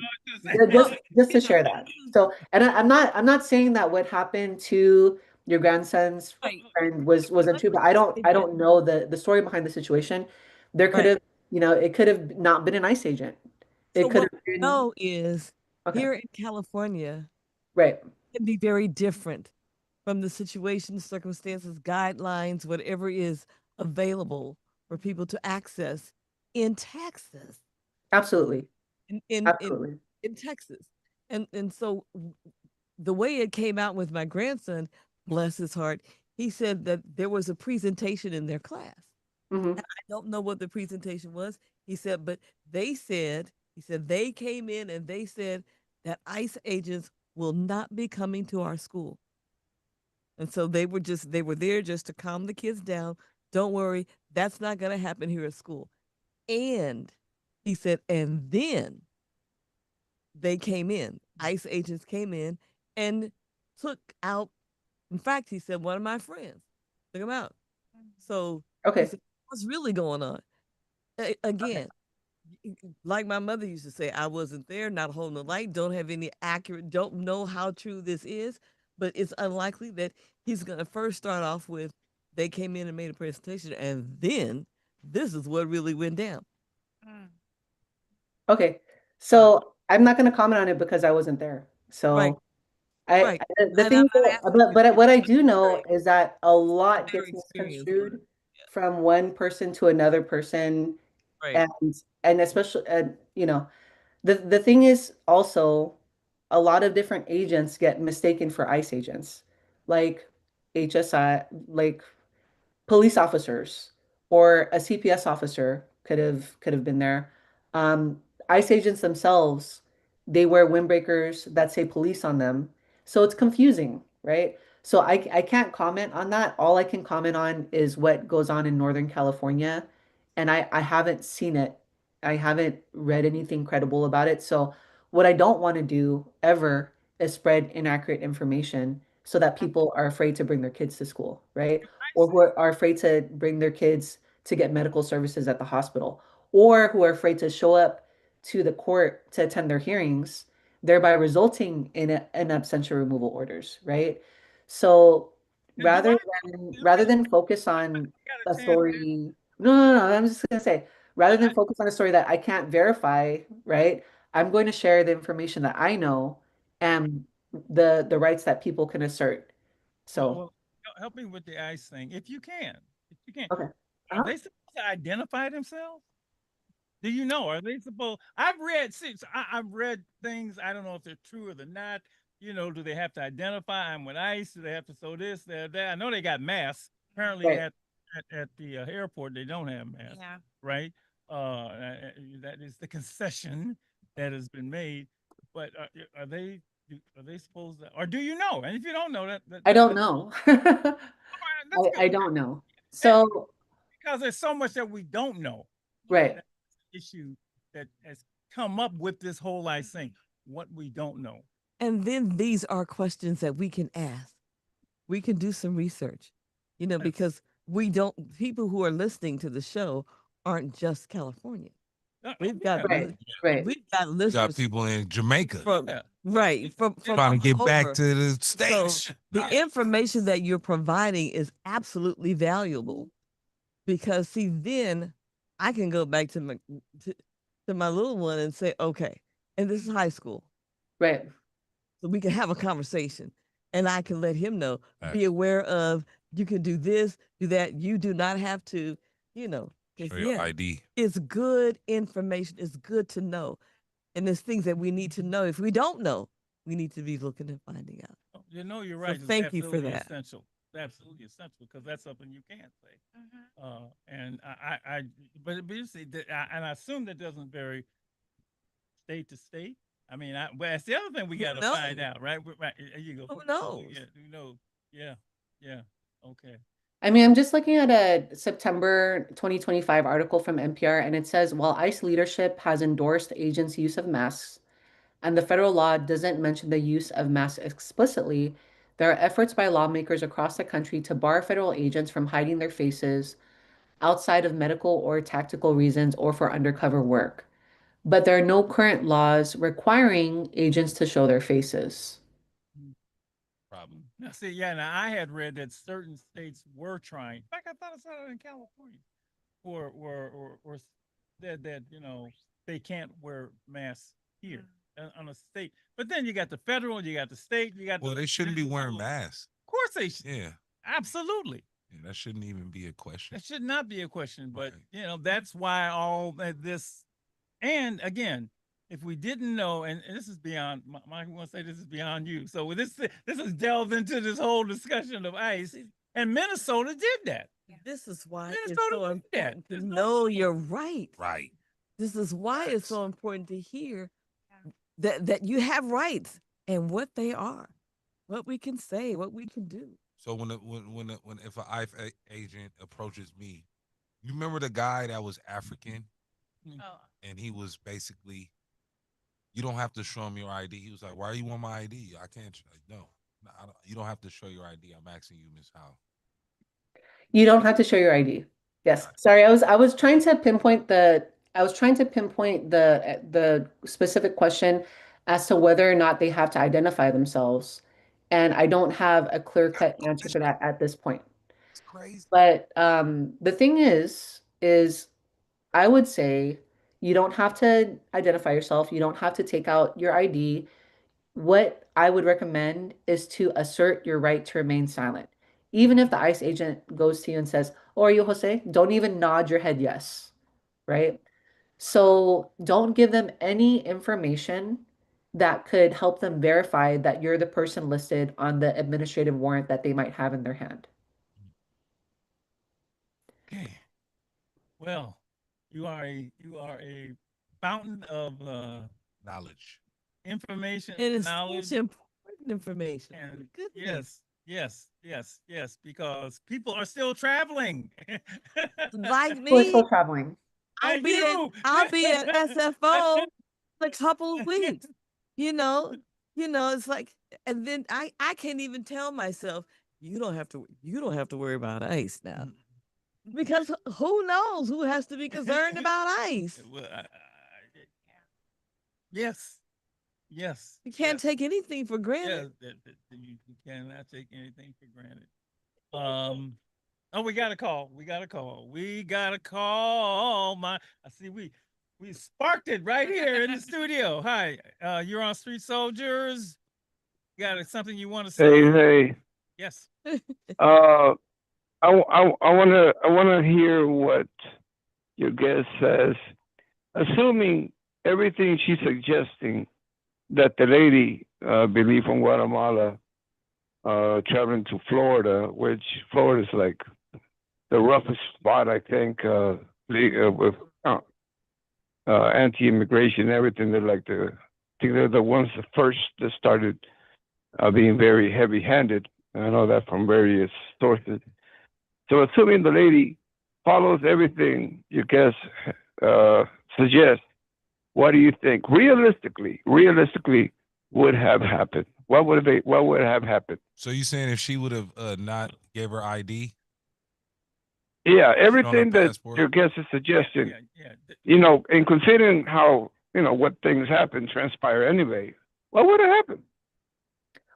thought just this- just to share that. So, and I'm not saying that what happened to your grandson's Right. friend wasn't true, but I don't know the story behind the situation. There could Right. have, it could have not been an ICE agent. So It could what have we been know is okay, here in California right. can be very different from the situation, circumstances, guidelines, whatever is available for people to access in Texas. Absolutely. In in in, Absolutely. in Texas. And so the way it came out with my grandson, bless his heart, he said that there was a presentation in their class. hmm And I don't know what the presentation was. He said, but he said they came in and they said that ICE agents will not be coming to our school. And so they were there just to calm the kids down. Don't worry, that's not going to happen here at school. And he said, and then they came in, ICE agents came in and took out, in fact, he said, one of my friends took him out. So he Okay. said, what's really going on? Again, like my mother used to say, I wasn't there, not holding the light, don't have any accurate, don't know how true this is, but it's unlikely that he's going to first start off with, they came in and made a presentation, and then this is what really went down. Mm. Okay. So I'm not going to comment on it because I wasn't there. Right, So right. the And thing I'm is not that, asking you but what I do to know is that a lot their gets experience. misconstrued from one person to another person, Right. and especially the thing is also a lot of different agents get mistaken for ICE agents, like HSI, like police officers or a CPS officer could have been there. ICE agents themselves, they wear windbreakers that say police on them. So it's confusing, right? So I can't comment on that. All I can comment on is what goes on in Northern California. And I haven't seen it. I haven't read anything credible about it. So what I don't want to do ever is spread inaccurate information so that people are afraid to bring their kids to school, right? Or who are afraid to bring their kids to get medical services at the hospital, or who are afraid to show up to the court to attend their hearings, thereby resulting in an absentia removal orders, right? So And do I rather than focus on got a a chance to story, no, I'm just gonna say, rather than focus on a story that I can't verify, right? I'm going to share the information that I know and the rights that people can assert. So, well, help me with the ICE thing, if you can. If you can. okay. Are Uh-huh. they supposed to identify themselves? Do you know? Are they supposed? I've read. I've read things. I don't know if they're true or they're not. You know, do they have to identify? I'm with ICE. Do they have to show this, that? I know they got masks. Apparently, Right. at the airport, they don't have masks. Yeah. Right. That is the concession that has been made. But are they? Are they supposed to? Or do you know? And if you don't know I don't know. that's I good. don't know. So, Because there's so much that we don't know. right. That's the issue that has come up with this whole ICE thing. What we don't know. And then these are questions that we can ask. We can do some research, you know, Yes. because we don't, people who are listening to the show aren't just California. We've got, yeah, Right. Right. we've got Got listeners people in Jamaica from, yeah. right, from trying to get all back over. to the So States. the information that you're providing is absolutely valuable because see, then I can go back to my little one and say, okay, and this is high school. Right. So we can have a conversation and I can let him know, Facts. be aware of, you can do this, do that. You do not have to, you know, 'cause Show your yeah, ID. it's good information. It's good to know. And there's things that we need to know. If we don't know, we need to be looking and finding out. You know, you're right. It's thank you for absolutely that. Essential. It's absolutely essential because that's something you can't say. Mhm. And but you see, and I assume that doesn't vary state to state. I mean, well, that's the other thing we Who got to find knows? out, right? Right. There you go. Who knows? Yeah. Who knows? Yeah. Yeah. Okay. I mean, I'm just looking at a September 2025 article from NPR, and it says while ICE leadership has endorsed agents' use of masks, and the federal law doesn't mention the use of masks explicitly, there are efforts by lawmakers across the country to bar federal agents from hiding their faces outside of medical or tactical reasons or for undercover work. But there are no current laws requiring agents to show their faces. Problem. Now, see, yeah. Now, I had read that certain states were trying. In fact, I thought I saw it in California, or said that they can't wear masks here on a state. But then you got the federal, you got the state, you got. Well, they shouldn't be wearing masks. Of course they should. Yeah. Absolutely. Yeah, that shouldn't even be a question. That should not be a question, but Right. that's why all this. And again, if we didn't know, and this is beyond, Mike wants to say this is beyond you. So with this is delved into this whole discussion of ICE, and Minnesota did that. This is why Minnesota it's so did that. important to There's no know doubt. you're right. Right. This is why it's Facts. so important to hear Yeah. that you have rights and what they are, what we can say, what we can do. So if an ICE agent approaches me, you remember the guy that was African Oh. and he was basically, you don't have to show him your ID. He was like, "Why do you want my ID? I can't." Like, no, I don't, you don't have to show your ID. I'm asking you, Miss Howe. You don't have to show your ID. Yes. Sorry, I was trying to pinpoint the specific question as to whether or not they have to identify themselves. And I don't have a clear-cut answer to that at this point. It's crazy. But the thing is I would say you don't have to identify yourself. You don't have to take out your ID. What I would recommend is to assert your right to remain silent. Even if the ICE agent goes to you and says, "Oh, are you Jose?" Don't even nod your head yes, right? So don't give them any information that could help them verify that you're the person listed on the administrative warrant that they might have in their hand. Okay. Well, you are a fountain of Knowledge. information, And it's knowledge, such important information. and Goodness. yes, because people are still traveling. Like Who is me, still traveling? Like you. I'll be at SFO in a couple of weeks. You know, it's like, and then I can't even tell myself, you don't have to worry about ICE now. Because who knows who has to be concerned about ICE? Well, yes. You can't take anything for Yeah, granted. you cannot take anything for granted. Oh, we got a call. We got a call. I see we sparked it right here in the studio. Hi, you're on Street Soldiers. You got something you want to say? Hey, Yes. I wanna hear what your guest says. assuming everything she's suggesting that the lady, believe from Guatemala, traveling to Florida, which Florida is like the roughest spot, I think, with anti-immigration and everything. They're like I think they're the ones that first that started being very heavy-handed. I know that from various sources. So assuming the lady follows everything you guys suggest, what do you think realistically would have happened? What would have happened? So you saying if she would have not gave her ID? Yeah, on her everything that passport? your guest is suggesting, Yeah. you know, and considering how, you know, what things happen, transpire anyway, what would have happened?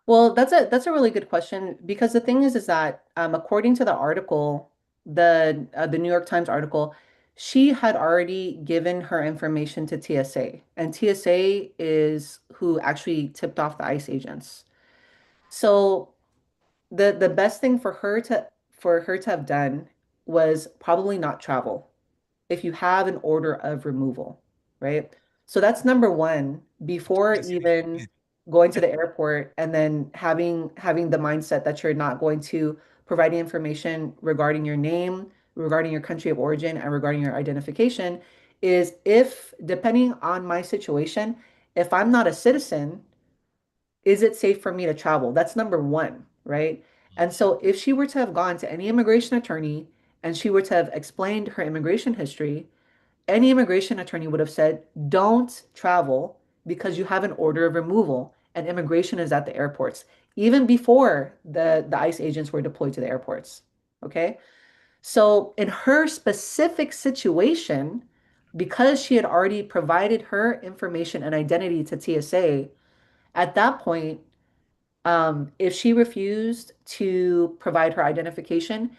Well, that's a really good question because the thing is that according to the article, the New York Times article, she had already given her information to TSA, and TSA is who actually tipped off the ICE agents. So the best thing for her to have done was probably not travel if you have an order of removal, right? So that's number one before even going to the airport and then having the mindset that you're not going to provide information regarding your name, regarding your country of origin, and regarding your identification is if, depending on my situation, if I'm not a citizen, is it safe for me to travel? That's number one, right? And so if she were to have gone to any immigration attorney and she were to have explained her immigration history, any immigration attorney would have said, don't travel because you have an order of removal and immigration is at the airports, even before the ICE agents were deployed to the airports. Okay. So in her specific situation, because she had already provided her information and identity to TSA, at that point, if she refused to provide her identification,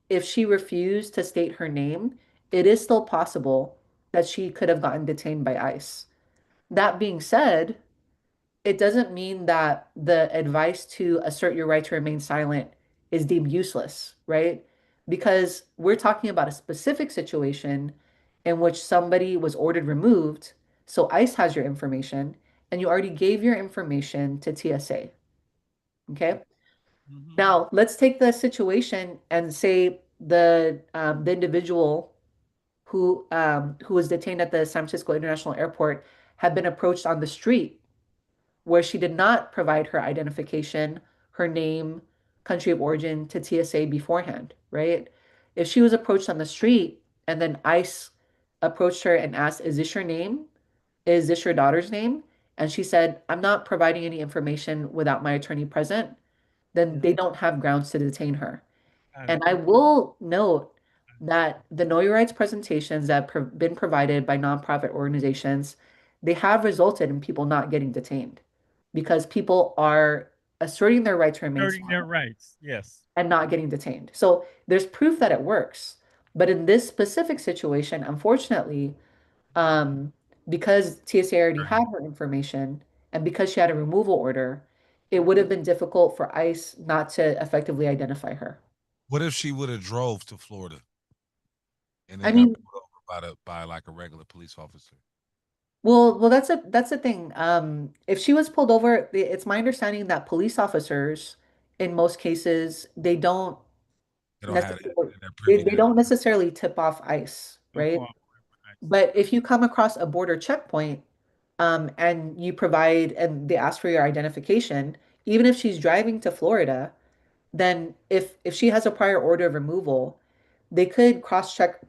if she refused to state her name, it is still possible that she could have gotten detained by ICE. That being said, it doesn't mean that the advice to assert your right to remain silent is deemed useless, right? Because we're talking about a specific situation in which somebody was ordered removed, so ICE has your information, and you already gave your information to TSA. Okay. Now, let's take the situation and say the individual who was detained at the San Francisco International Airport had been approached on the street where she did not provide her identification, her name, country of origin to TSA beforehand, right? If she was approached on the street and then ICE approached her and asked, "Is this your name? Is this your daughter's name?" And she said, "I'm not providing any information without my attorney present," then they don't have grounds to detain her. And I will note that the Know Your Rights presentations that have been provided by nonprofit organizations, they have resulted in people not getting detained because people are asserting their right to remain Asserting their silent rights. Yes. and not getting detained. So there's proof that it works. But in this specific situation, unfortunately, um, because TSA already had her information and because she had a removal order, it would have been difficult for ICE not to effectively identify her. What if she would have drove to Florida and I then got mean, pulled over by like a regular police officer? well, that's the thing. If she was pulled over, it's my understanding that police officers, in most cases, they don't They don't have it necessarily and they're they, privy they to. don't necessarily tip off ICE, right? Right. But if you come across a border checkpoint, and you provide and they ask for your identification, even if she's driving to Florida, then if she has a prior order of removal, they could cross-check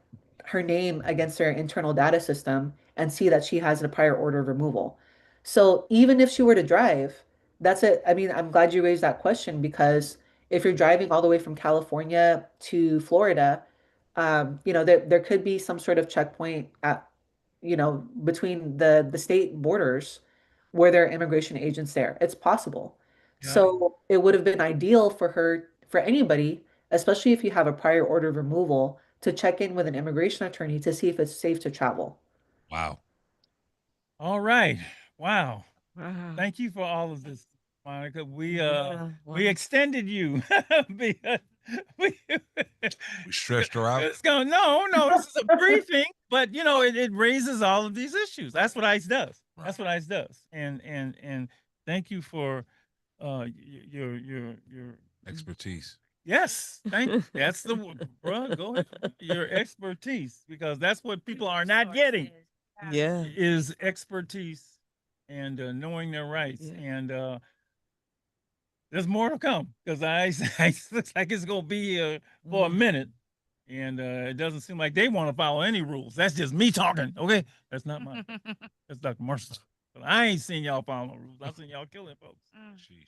her name against their internal data system and see that she has a prior order of removal. So even if she were to drive, that's it. I mean, I'm glad you raised that question because if you're driving all the way from California to Florida, there could be some sort of checkpoint at, between the state borders where there are immigration agents there. It's possible. Yeah. So it would have been ideal for anybody, especially if you have a prior order of removal, to check in with an immigration attorney to see if it's safe to travel. Wow. All right. Wow. Wow. Thank you for all of this, Monica. We Yeah, we wow. extended you. we We stretched her out. Let's go. No, this is a briefing. but you know, it raises all of these issues. That's what ICE does. That's Right. what ICE does. And thank you for your Expertise. yes, that's the bro. Go ahead. Your expertise, because that's what people are not getting Yeah. is expertise and knowing their rights. Yeah. And there's more to come because I looks like it's gonna be here for a Mhm. minute, and it doesn't seem like they want to follow any rules. That's just me talking. Okay, that's not my. That's Dr. Marshall. But I ain't seen y'all follow rules. I've seen y'all killing folks. Sheesh.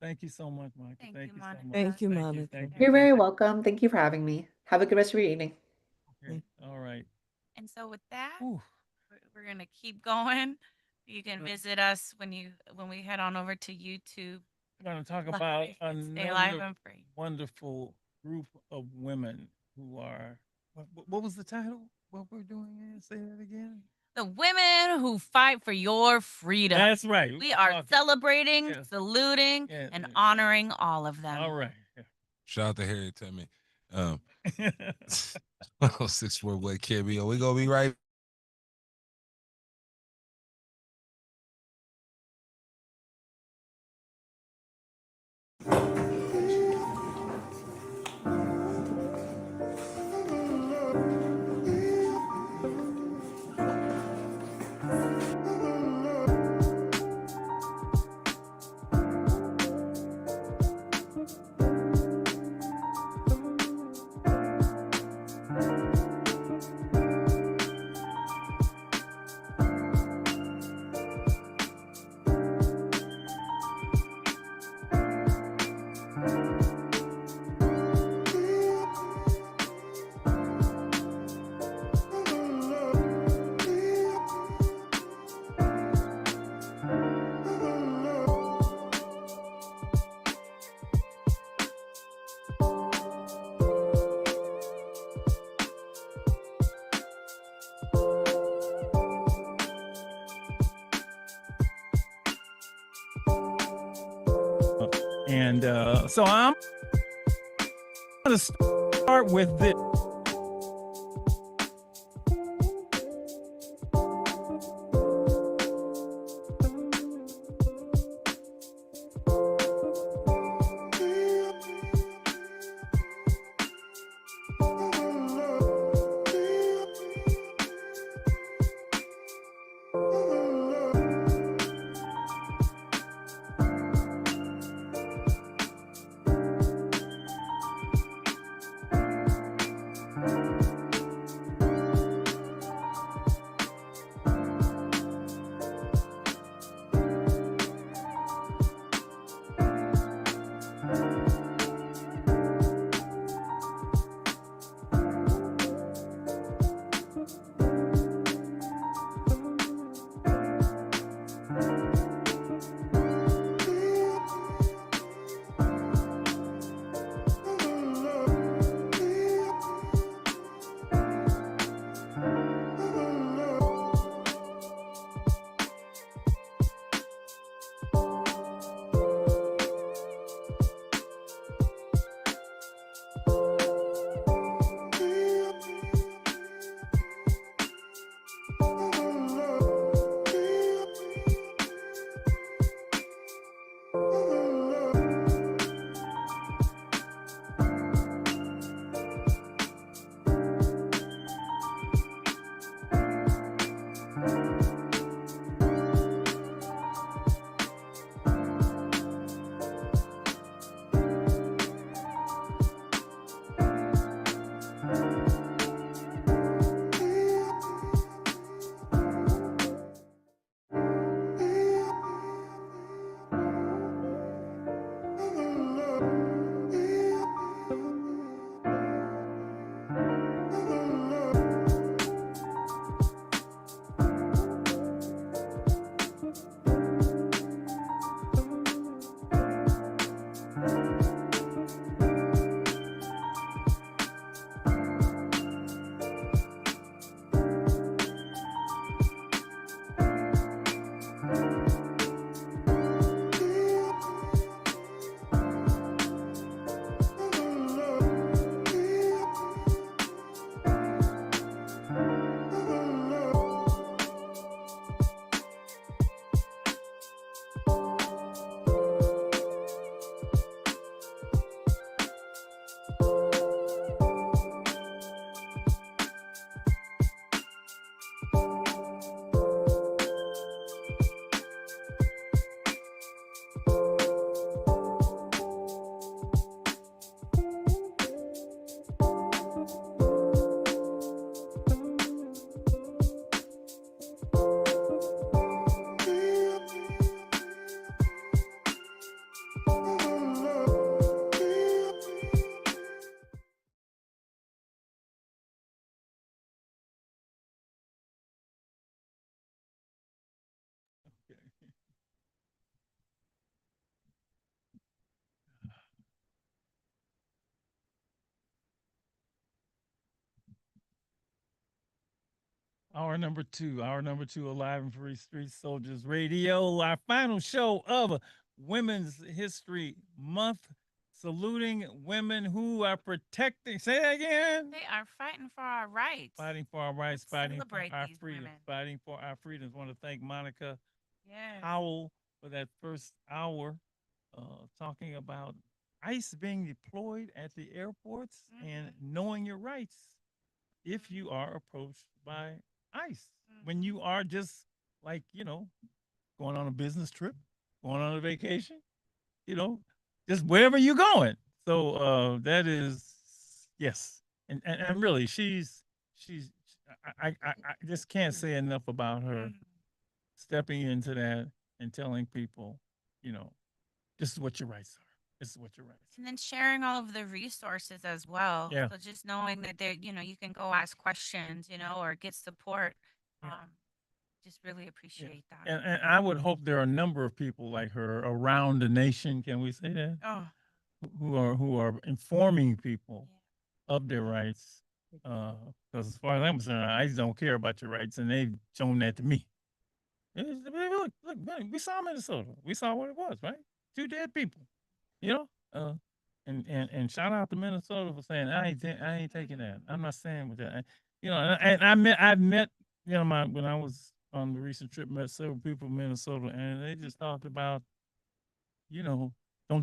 Thank you so much, Michael. Thank Thank you, you so Monica. much. Thank you, Thank Monica. Thank You're you. very welcome. Thank you for having me. Have a good rest of your evening. Okay. All right. And so with that, Whew. we're gonna keep going. You can visit us when we head on over to YouTube. We're going to talk about Live and stay live another and free. wonderful group of women who are. What was the title? What we're doing? Say that again. The women who fight for your freedom. That's right. We are talking- celebrating, Yes. saluting, Yes, and yes. honoring all of them. All right. Shout out to Harriet Tubman. 6 Boy Cameo. We gonna be right. And so I'm going to start with this. Hour number two, Alive and Free Street Soldiers Radio, our final show of Women's History Month, saluting women who are protecting, say that again, They are fighting for our rights. fighting for our rights, Let's fighting for celebrate our these freedom, women. fighting for our freedoms. Want to thank Monica Yes. Howell for that first hour, talking about ICE being deployed at the airports and knowing your rights if you are approached by ICE. When you are just like, going on a business trip, going on a vacation, just wherever you're going. So that is, yes. And really, she's I just can't say enough about her stepping into that and telling people, this is what your rights are. This is what your rights are. And then sharing all of the resources as well. Yeah. So just knowing that there, you can go ask questions, or get support. Yeah. Just really appreciate that. And I would hope there are a number of people like her around the nation. Can we say that? Oh, Who are informing people of their rights. Because as far as I'm concerned, I don't care about your rights, and they've shown that to me. Look, man, we saw Minnesota. We saw what it was, right? 2 dead people. And shout out to Minnesota for saying I ain't taking that. I'm not saying with that. And I've met when I was on the recent trip, met several people in Minnesota, and they just talked about, don't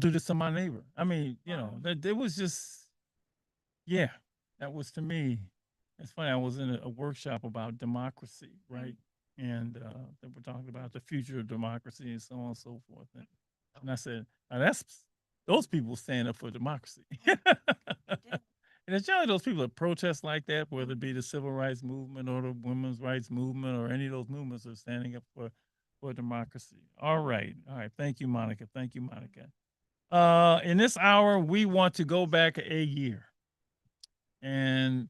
do this to my neighbor. I mean, that it was just, yeah, that was to me. It's funny. I was in a workshop about democracy, right? And they were talking about the future of democracy and so on and so forth. And I said, now those people stand up for democracy. And it's generally those people that protest like that, whether it be the civil rights movement or the women's rights movement or any of those movements, are standing up for democracy. All right. Thank you, Monica. Thank you, Monica. In this hour, we want to go back a year. And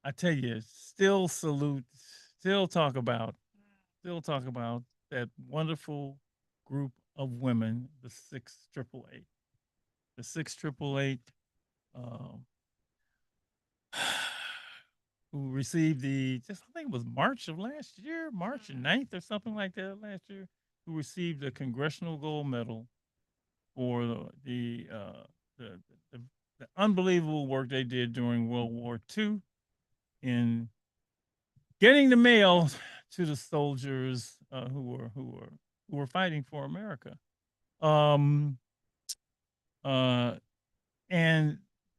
I tell you, still talk about that wonderful group of women, the 688. The 688 who received I think it was March of last year, March 9th or something like that last year, who received a Congressional Gold Medal for the unbelievable work they did during World War II in getting the mail to the soldiers who were fighting for America. And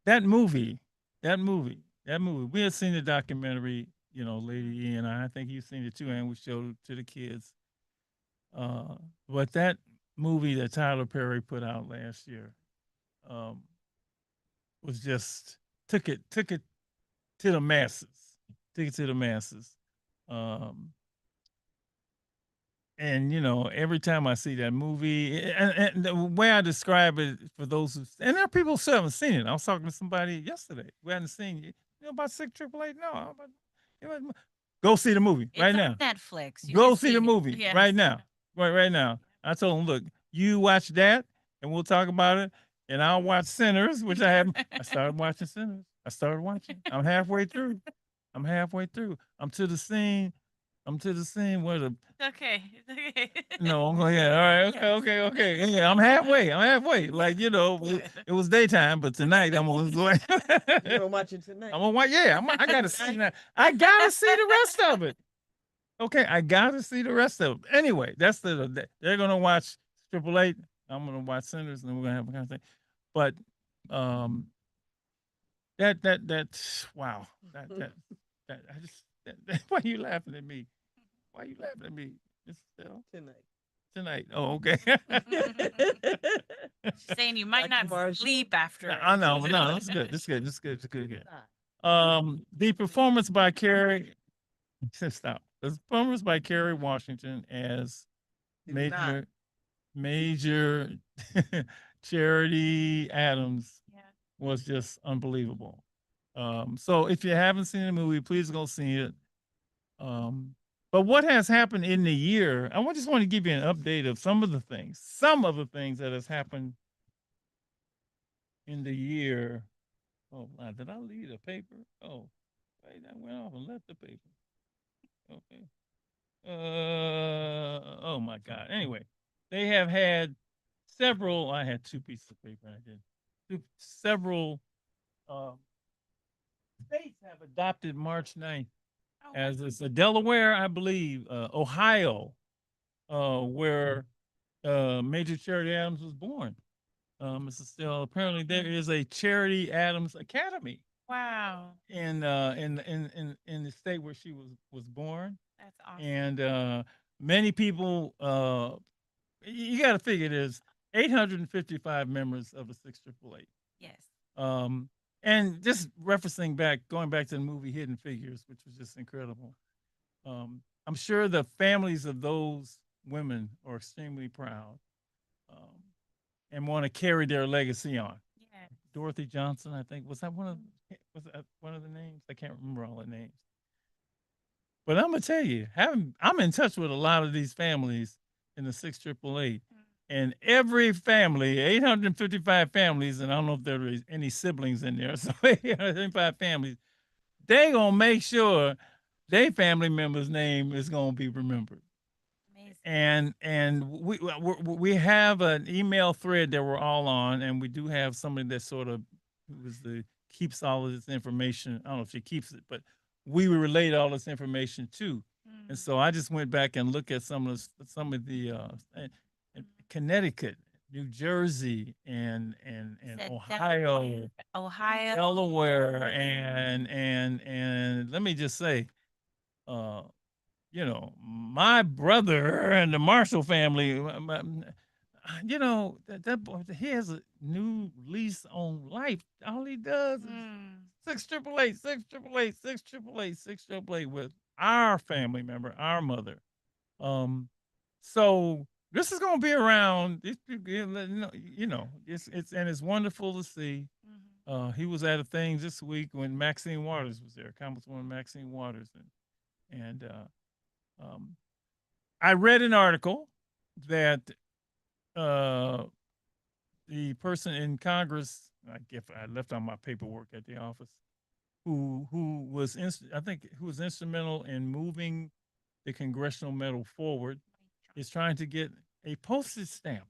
that movie, we had seen the documentary, Lady E and I think you've seen it too, and we showed it to the kids. But that movie that Tyler Perry put out last year was just took it to the masses. And every time I see that movie, and the way I describe it for those and there are people who still haven't seen it. I was talking to somebody yesterday who hadn't seen it. About 688. No, go see the movie it's right on now. Netflix. You Go can see the it. movie Yes. right now. Right now. I told him, look, you watch that, and we'll talk about it. And I'll watch Sinners, which I haven't. I started watching Sinners. I'm halfway through. I'm to the scene where the Okay. no, I'm going, yeah, all right, okay. Yeah, I'm halfway. Like, it was daytime, but tonight I'm gonna go. You're gonna watch it tonight. I'm gonna watch. Yeah, I gotta see that. I gotta see the rest of it. Okay, I gotta see the rest of it. Anyway, that's they're gonna watch 888. I'm gonna watch Sinners, and then we're gonna have a conversation. But wow, I just why are you laughing at me? It's still tonight. Oh, okay. Saying you might not Marshall. sleep after. I know, no, that's good. That's good. The performance by Carrie. Stop. The performance by Kerry Washington as Did not. Major Charity Adams Yeah. was just unbelievable. So if you haven't seen the movie, please go see it. But what has happened in the year? Just want to give you an update of some of the things that has happened in the year. Oh, did I leave the paper? Oh, wait, I went off and left the paper. Okay. Oh my God. Anyway, they have had several. I had two pieces of paper. I did several. Um, states have adopted March 9th Oh, as it's Delaware, I believe, Ohio, where Major Charity Adams was born. Mrs. Still, apparently there is a Charity Adams Academy wow. in the state where she was born, That's awesome. and many people. You got to figure there's 855 members of the 688. Yes. And just referencing back, going back to the movie Hidden Figures, which was just incredible. I'm sure the families of those women are extremely proud, and want to carry their legacy on. Yeah. Dorothy Johnson, I think, was that one of the names? I can't remember all the names. But I'm gonna tell you, I'm in touch with a lot of these families in the 6888, and every family, 855 families, and I don't know if there is any siblings in there, so 855 families, they gonna make sure their family member's name is gonna be remembered. Amazing. And we have an email thread that we're all on, and we do have somebody that sort of keeps all of this information. I don't know if she keeps it, but we relate all this information to. And so I just went back and looked at some of the Connecticut, New Jersey, and Said Ohio, Ohio. Delaware, and let me just say, my brother and the Marshall family, that boy, he has a new lease on life. All he does is 6888, 6888, 6888, 6888 with our family member, our mother. So this is going to be around. These people, it's wonderful to see. He was at a thing this week when Maxine Waters was there, Congresswoman Maxine Waters, and I read an article that the person in Congress, I left on my paperwork at the office, who was instrumental in moving the Congressional Medal forward, is trying to get a postage stamp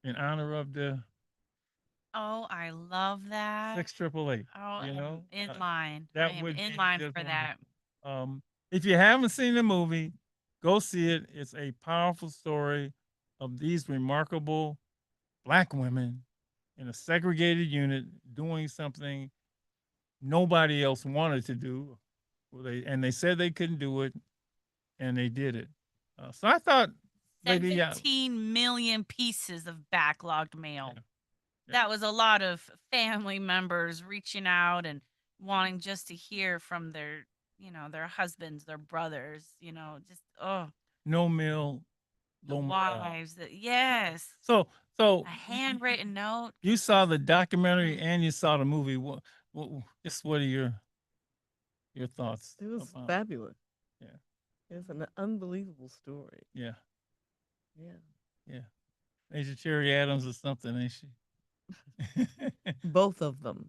in honor of the Oh, I love that. 6888. Oh, I am know, in line. that I am would in be line just for that. If you haven't seen the movie, go see it. It's a powerful story of these remarkable Black women in a segregated unit doing something nobody else wanted to do. They said they couldn't do it, and they did it. So I thought maybe 17 million pieces of backlogged mail. Yeah. That was a lot of family members reaching out and wanting just to hear from their husbands, their brothers, just no meal, the no morale. wives. Yes. So A handwritten note. you saw the documentary and you saw the movie. What are your thoughts? It was about- fabulous. Yeah. It's an unbelievable story. Yeah. Yeah. Major Cherry Adams or something, ain't she? Both of them.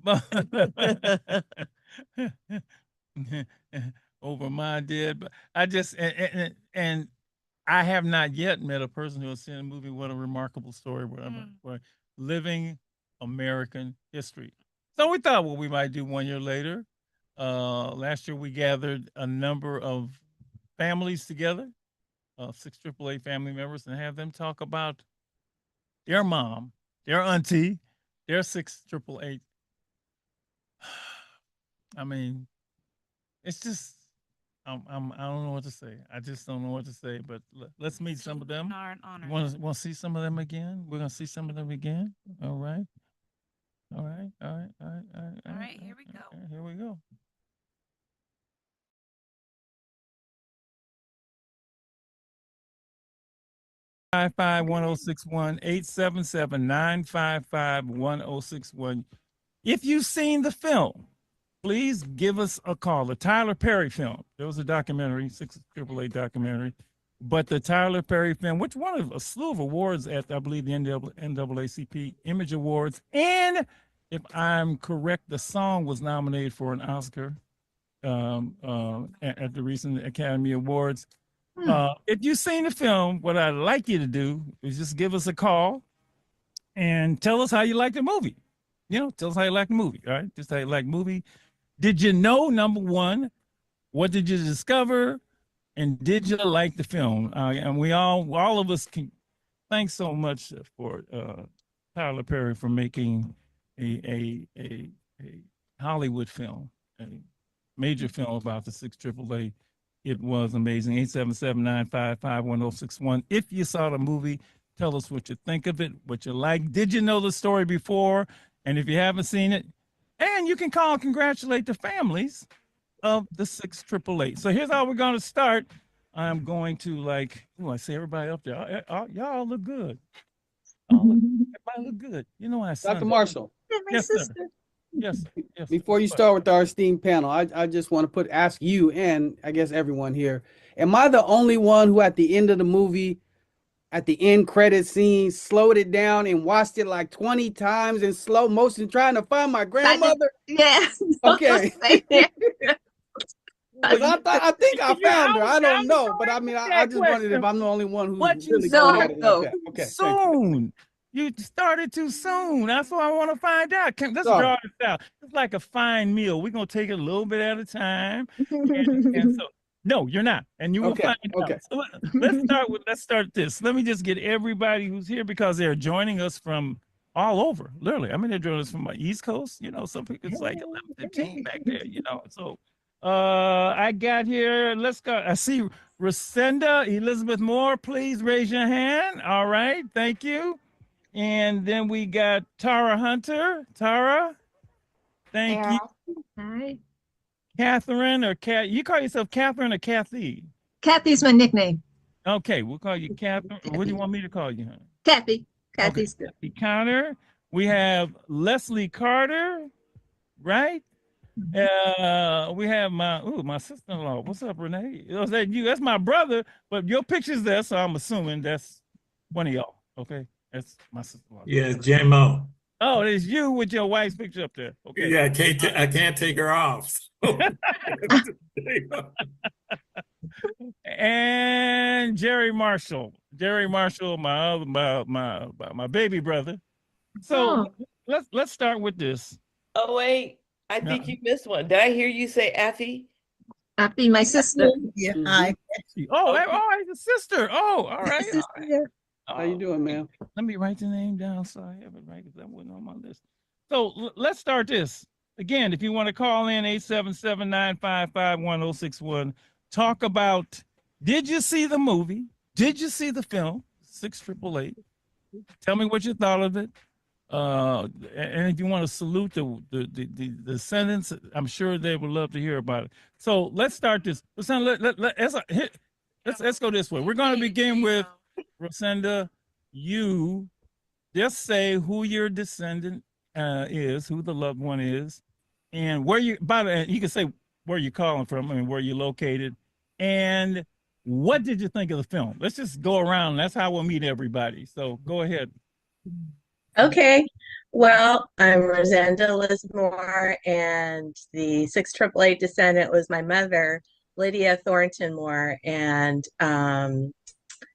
Over my dead, but I just and I have not yet met a person who has seen a movie. What a remarkable story! Whatever, for living American history. So we thought what we might do 1 year later. Last year we gathered a number of families together, 6888 family members, and have them talk about their mom, their auntie, their 6888. I mean, it's just I don't know what to say. I just don't know what to say. But let's meet some of them. Honor. Want to see some of them again? We're gonna see some of them again. All right. All right. Here we go. Here we go. 955-1061, 877-955-1061. If you've seen the film, please give us a call. The Tyler Perry film. There was a documentary, 6888 documentary, but the Tyler Perry film, which won a slew of awards at, I believe, the NAACP Image Awards. And if I'm correct, the song was nominated for an Oscar at the recent Academy Awards. Hmm. If you've seen the film, what I'd like you to do is just give us a call and tell us how you like the movie. You know, tell us how you like the movie. All right, just how you like the movie. Did you know, number one, what did you discover, and did you like the film? And we all of us can. Thanks so much for Tyler Perry for making a Hollywood film, a major film about the 6 AAA. It was amazing. 877-955-1061. If you saw the movie, tell us what you think of it, what you like. Did you know the story before? And if you haven't seen it, and you can call and congratulate the families of the 6 AAA. So here's how we're going to start. I'm going to I see everybody up there. Y'all look good. Everybody look good. You know, Dr. Marshall. My Yes, sir. sister. Yes. Yes. Before you start with our esteemed panel, I just want to ask you and I guess everyone here, am I the only one who at the end of the movie, at the end credit scene, slowed it down and watched it like 20 times in slow motion trying to find my grandmother? Yes. Okay. Same. 'Cause I think I Yeah, found her. I I don't was know, gonna but I mean, ask I that just wondered if question. I'm the only one who's What you really saw, going at it like that. Okay. thank you. Soon. You started too soon. That's what I want to find out. Let's Sorry. draw this out. It's like a fine meal. We're gonna take it a little bit at a time. And so, no, you're not, and you will Okay, find okay. out. So let's start this. Let me just get everybody who's here because they're joining us from all over. Literally, I mean, they're joining us from the East Coast. You know, some people it's like 11:15 back there. You know, so I got here. Let's go. I see Resenda Elizabeth Moore. Please raise your hand. All right, thank you. And then we got Tara Hunter. Tara, thank you. Hi. Catherine or Cat. You call yourself Catherine or Kathy? Kathy's my nickname. Okay, we'll call you Catherine. What do you want me to call you, honey? Kathy. Kathy's good. Kathy Connor. We have Leslie Carter, right? We have my sister-in-law. What's up, Renee? Was that you? That's my brother, but your picture's there, so I'm assuming that's one of y'all. Okay, that's my sister-in-law. Yeah, JMO. Oh, it's you with your wife's picture up there. Okay. Yeah, I can't take her off. And Jerry Marshall. Jerry Marshall, my baby brother. So let's start with this. Oh wait, I think you missed one. Did I hear you say Effie? Effie, my sister. Yeah, hi. Oh, it's a sister. Oh, all right. Sister, yeah. How you doing, ma'am? Let me write the name down so I have it right because that wasn't on my list. So let's start this. Again, if you want to call in 877-955-1061, talk about, did you see the movie? Did you see the film, 6 AAA? Tell me what you thought of it. And if you want to salute the sentence, I'm sure they would love to hear about it. So let's start this. Let's go this way. We're going to begin with Rosenda. You just say who your descendant is, who the loved one is, and where you. By the way, you can say where you're calling from and where you're located, and what did you think of the film? Let's just go around. That's how we'll meet everybody. So go ahead. Okay. Well, I'm Rosenda Lismore, and the 6 AAA descendant was my mother, Lydia Thornton Moore. And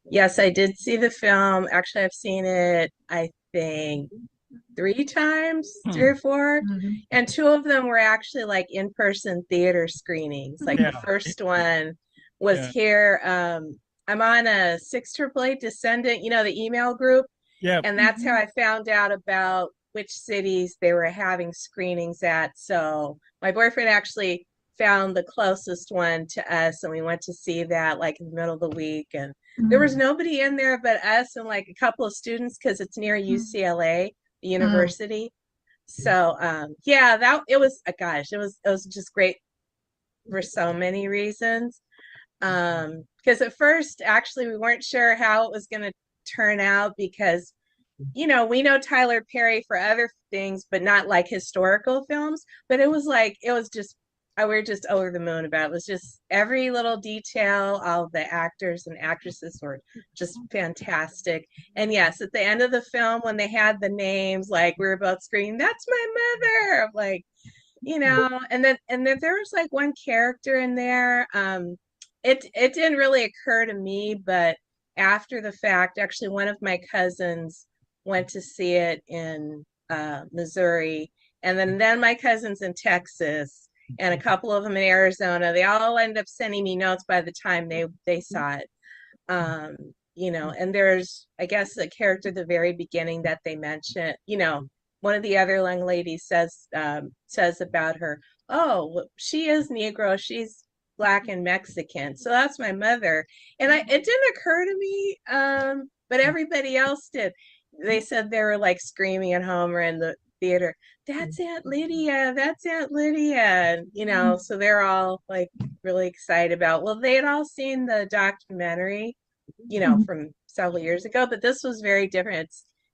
yes, I did see the film. Actually, I've seen it, I think, 3 times, 3 or 4. And 2 of them were actually like in-person theater screenings. Like the first one was here. I'm on a 6 AAA descendant, you know, the email group. Yeah. And that's how I found out about which cities they were having screenings at. So my boyfriend actually found the closest one to us, and we went to see that like in the middle of the week. And there was nobody in there but us and like a couple of students because it's near UCLA, the university. So yeah, it was just great for so many reasons. Because at first, actually, we weren't sure how it was going to turn out because, you know, we know Tyler Perry for other things, but not like historical films. But it was just, we were just over the moon about it. It was just every little detail. All the actors and actresses were just fantastic. And yes, at the end of the film, when they had the names, like we were both screaming, "That's my mother!" Like, and then there was like one character in there. It didn't really occur to me, but after the fact, actually one of my cousins went to see it in Missouri, and then my cousins in Texas, and a couple of them in Arizona. They all ended up sending me notes by the time they saw it. And there's, I guess, a character at the very beginning that they mentioned. One of the other young ladies says about her, oh, she is Negro, she's Black and Mexican, so that's my mother. And it didn't occur to me, but everybody else did. They said they were like screaming at home or in the theater, that's Aunt Lydia, that's Aunt Lydia. And so they're all like really excited about, well, they had all seen the documentary, from several years ago, but this was very different.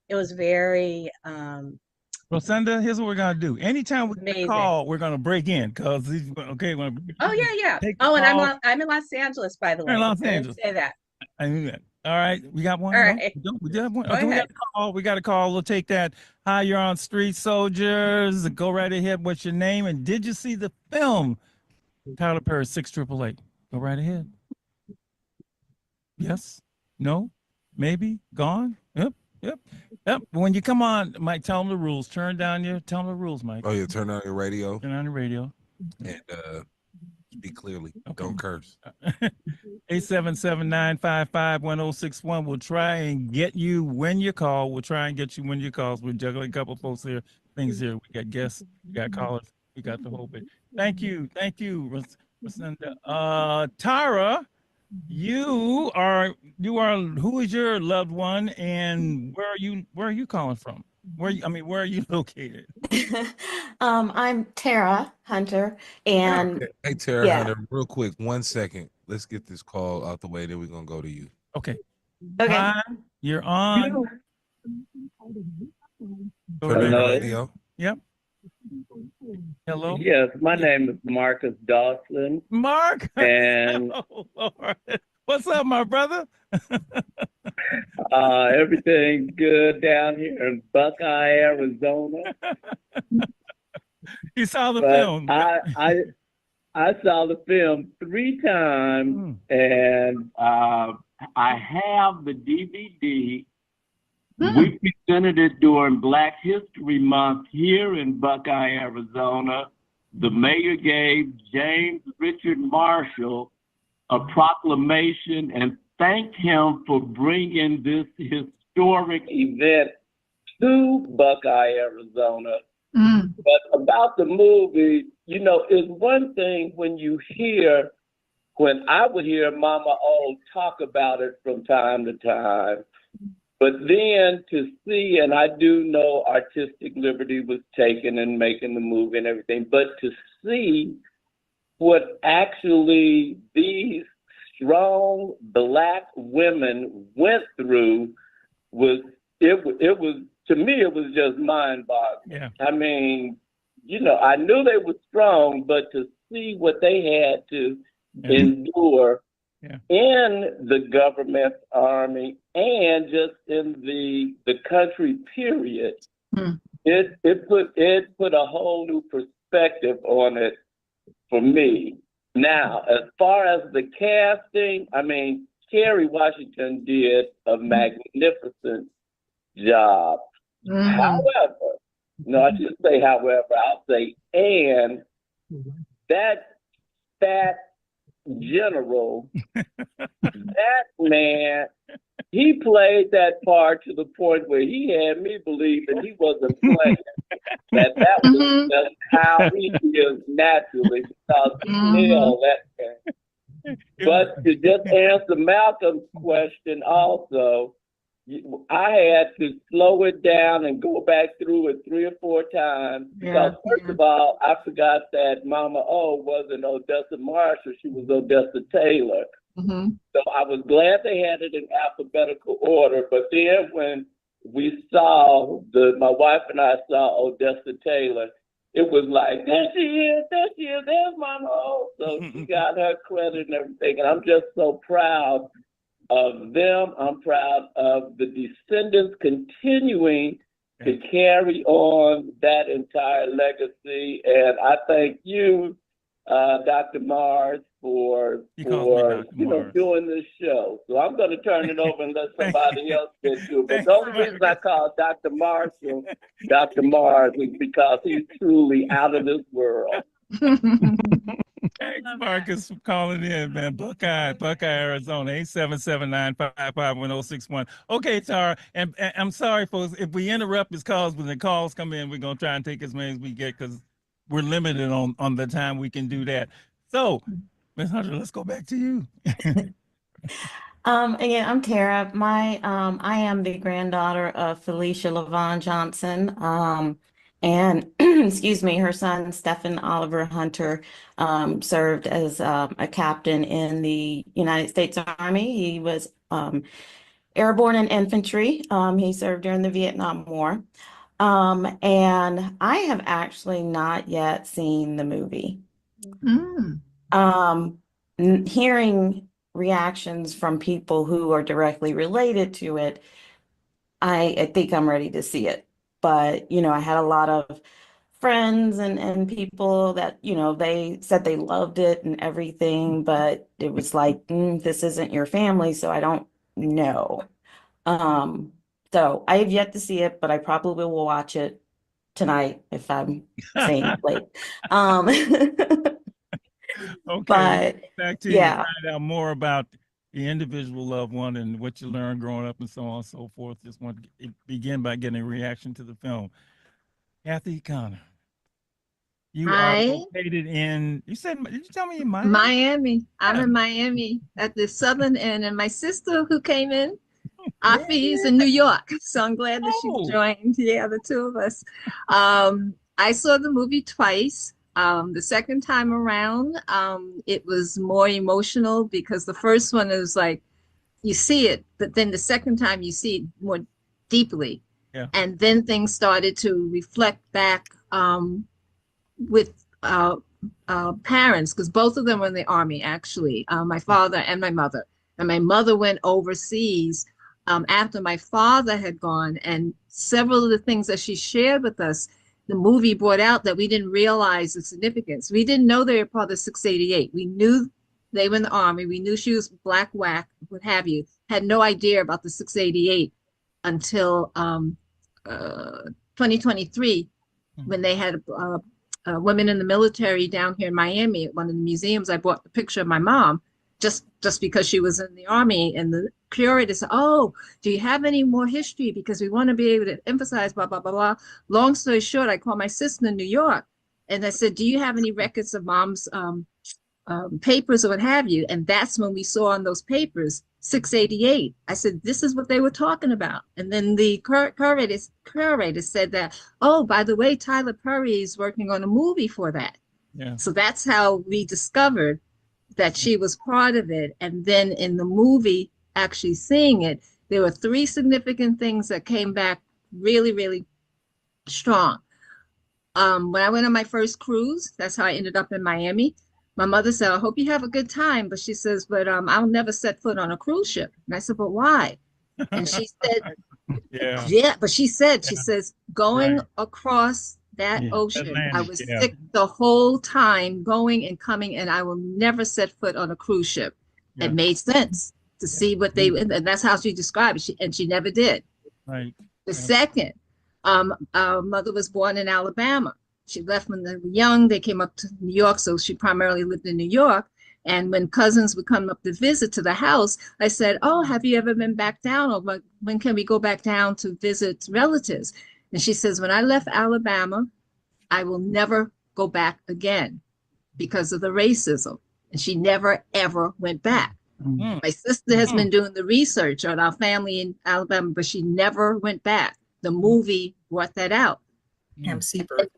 It was very Rosenda, here's what we're gonna do. Anytime we get a amazing. call, we're gonna break in because okay. Oh yeah. Take the Oh, and call. I'm in Los Angeles, by the way. You're in Los I didn't Angeles. say that. I knew that. All right, we got one. All No? right. We don't? We did have one. Go Okay, we got ahead. a call. We got a call. We'll take that. Hi, you're on Street Soldiers. Go right ahead. What's your name? And did you see the film? Tyler Perry, 688. Go right ahead. Yes. No. Maybe. Gone. Yep. When you come on, Mike, tell them the rules. Tell them the rules, Mike. Oh yeah, turn on your radio Turn on the radio. and speak clearly. Okay. Don't curse. 877-955-1061. We'll try and get you when you call. We're juggling a couple folks here. Things here. We got guests. We got callers. We got the whole bit. Thank you, Rosenda. Tara, you are. Who is your loved one, and where are you calling from? Where are you located? I'm Tara Hunter, and Hey Tara yeah. Hunter, real quick, 1 second. Let's get this call out the way, then we're gonna go to you. Okay. Okay. Hi, you're on. Go Turn on ahead. your radio. Yep. Hello. Yes, my name is Marcus Dawson. Mark. And oh, Lord. What's up, my brother? everything's good down here in Buckeye, Arizona. You saw the But film. I saw the film 3 times, and I have the DVD. We presented it during Black History Month here in Buckeye, Arizona. The mayor gave James Richard Marshall a proclamation and thanked him for bringing this historic event to Buckeye, Arizona. But about the movie, it's one thing when I would hear Mama O talk about it from time to time. But then to see, and I do know artistic liberty was taken in making the movie and everything, but to see what actually these strong Black women went through to me, it was just mind-boggling. Yeah. I mean, I knew they were strong, but to see what they had to endure in the government army and just in the country period, it put a whole new perspective on it for me. Now, as far as the casting, I mean, Kerry Washington did a magnificent job. However, no, I shouldn't say however, I'll say, and that general, that man, he played that part to the point where he had me believing he wasn't playing. that was just how he is naturally, because he nailed that thing. But to just answer Malcolm's question also, I had to slow it down and go back through it 3 or 4 times. Because first of all, I forgot that Mama O wasn't Odessa Marshall, she was Odessa Taylor. So I was glad they had it in alphabetical order. But then when we saw, my wife and I saw Odessa Taylor, it was like, there she is, there's Mama O. So she got her credit and everything. And I'm just so proud of them. I'm proud of the descendants continuing to carry on that entire legacy. And I thank you, Dr. Mars, for doing this show. So I'm going to turn it over and let somebody else get to it. But the only reason I call Dr. Marshall Dr. Mars is because he's truly out of this world. Thanks, Marcus, for calling in, man. Buckeye, Arizona, 877-955-1061. Okay, Tara, and I'm sorry, folks, if we interrupt his calls, when the calls come in, we're going to try and take as many as we get because we're limited on the time we can do that. So, Ms. Hunter, let's go back to you. Again, I'm Tara. I am the granddaughter of Felicia LaVon Johnson. And excuse me, her son, Stephen Oliver Hunter, served as a captain in the United States Army. He was airborne and infantry. He served during the Vietnam War. And I have actually not yet seen the movie. Hearing reactions from people who are directly related to it, I think I'm ready to see it. But, I had a lot of friends and people that, they said they loved it and everything, but it was like, this isn't your family, so I don't know. So I have yet to see it, but I probably will watch it tonight if I'm staying up late. Okay, but back to you to find out more about the individual loved one and what you learned growing up and so on and so forth. Just want to begin by getting a reaction to the film. Kathy Connor, you are located in, did you tell me in Miami? Miami. I'm in Miami at the southern end, and my sister who came in, Afi, is in New York. So I'm glad that she joined. Yeah, the two of us. I saw the movie twice. The second time around, it was more emotional because the first one is like, you see it, but then the second time you see it more deeply. Yeah. And then things started to reflect back with parents, because both of them were in the Army, actually, my father and my mother. And my mother went overseas after my father had gone, and several of the things that she shared with us, the movie brought out that we didn't realize the significance. We didn't know they were part of 688. We knew they were in the Army. We knew she was Black WAC, what have you. Had no idea about the 688 until 2023, when they had women in the military down here in Miami at one of the museums. I bought the picture of my mom just because she was in the Army, and the curator said, "Oh, do you have any more history? Because we want to be able to emphasize blah, blah, blah, blah." Long story short, I called my sister in New York and I said, "Do you have any records of mom's papers or what have you?" And that's when we saw on those papers 688. I said, "This is what they were talking about." And then the curator said that, "Oh, by the way, Tyler Perry is working on a movie for that." Yeah. So that's how we discovered that she was part of it. And then in the movie, actually seeing it, there were three significant things that came back really, really strong. When I went on my first cruise, that's how I ended up in Miami. My mother said, "I hope you have a good time." But she says, "But I'll never set foot on a cruise ship." And I said, "But why?" And she said, but she says, going across that ocean, Atlantic, I was sick the whole time going and coming, and I will never set foot on a cruise ship. It made sense to see what they, and that's how she described it. And she never did. Right. The second, mother was born in Alabama. She left when they were young. They came up to New York, so she primarily lived in New York. And when cousins would come up to visit to the house, I said, "Oh, have you ever been back down? Or when can we go back down to visit relatives?" And she says, "When I left Alabama, I will never go back again because of the racism." And she never, ever went back. Mm-hmm. My sister has been doing the research on our family in Alabama, but she never went back. The movie brought that out. The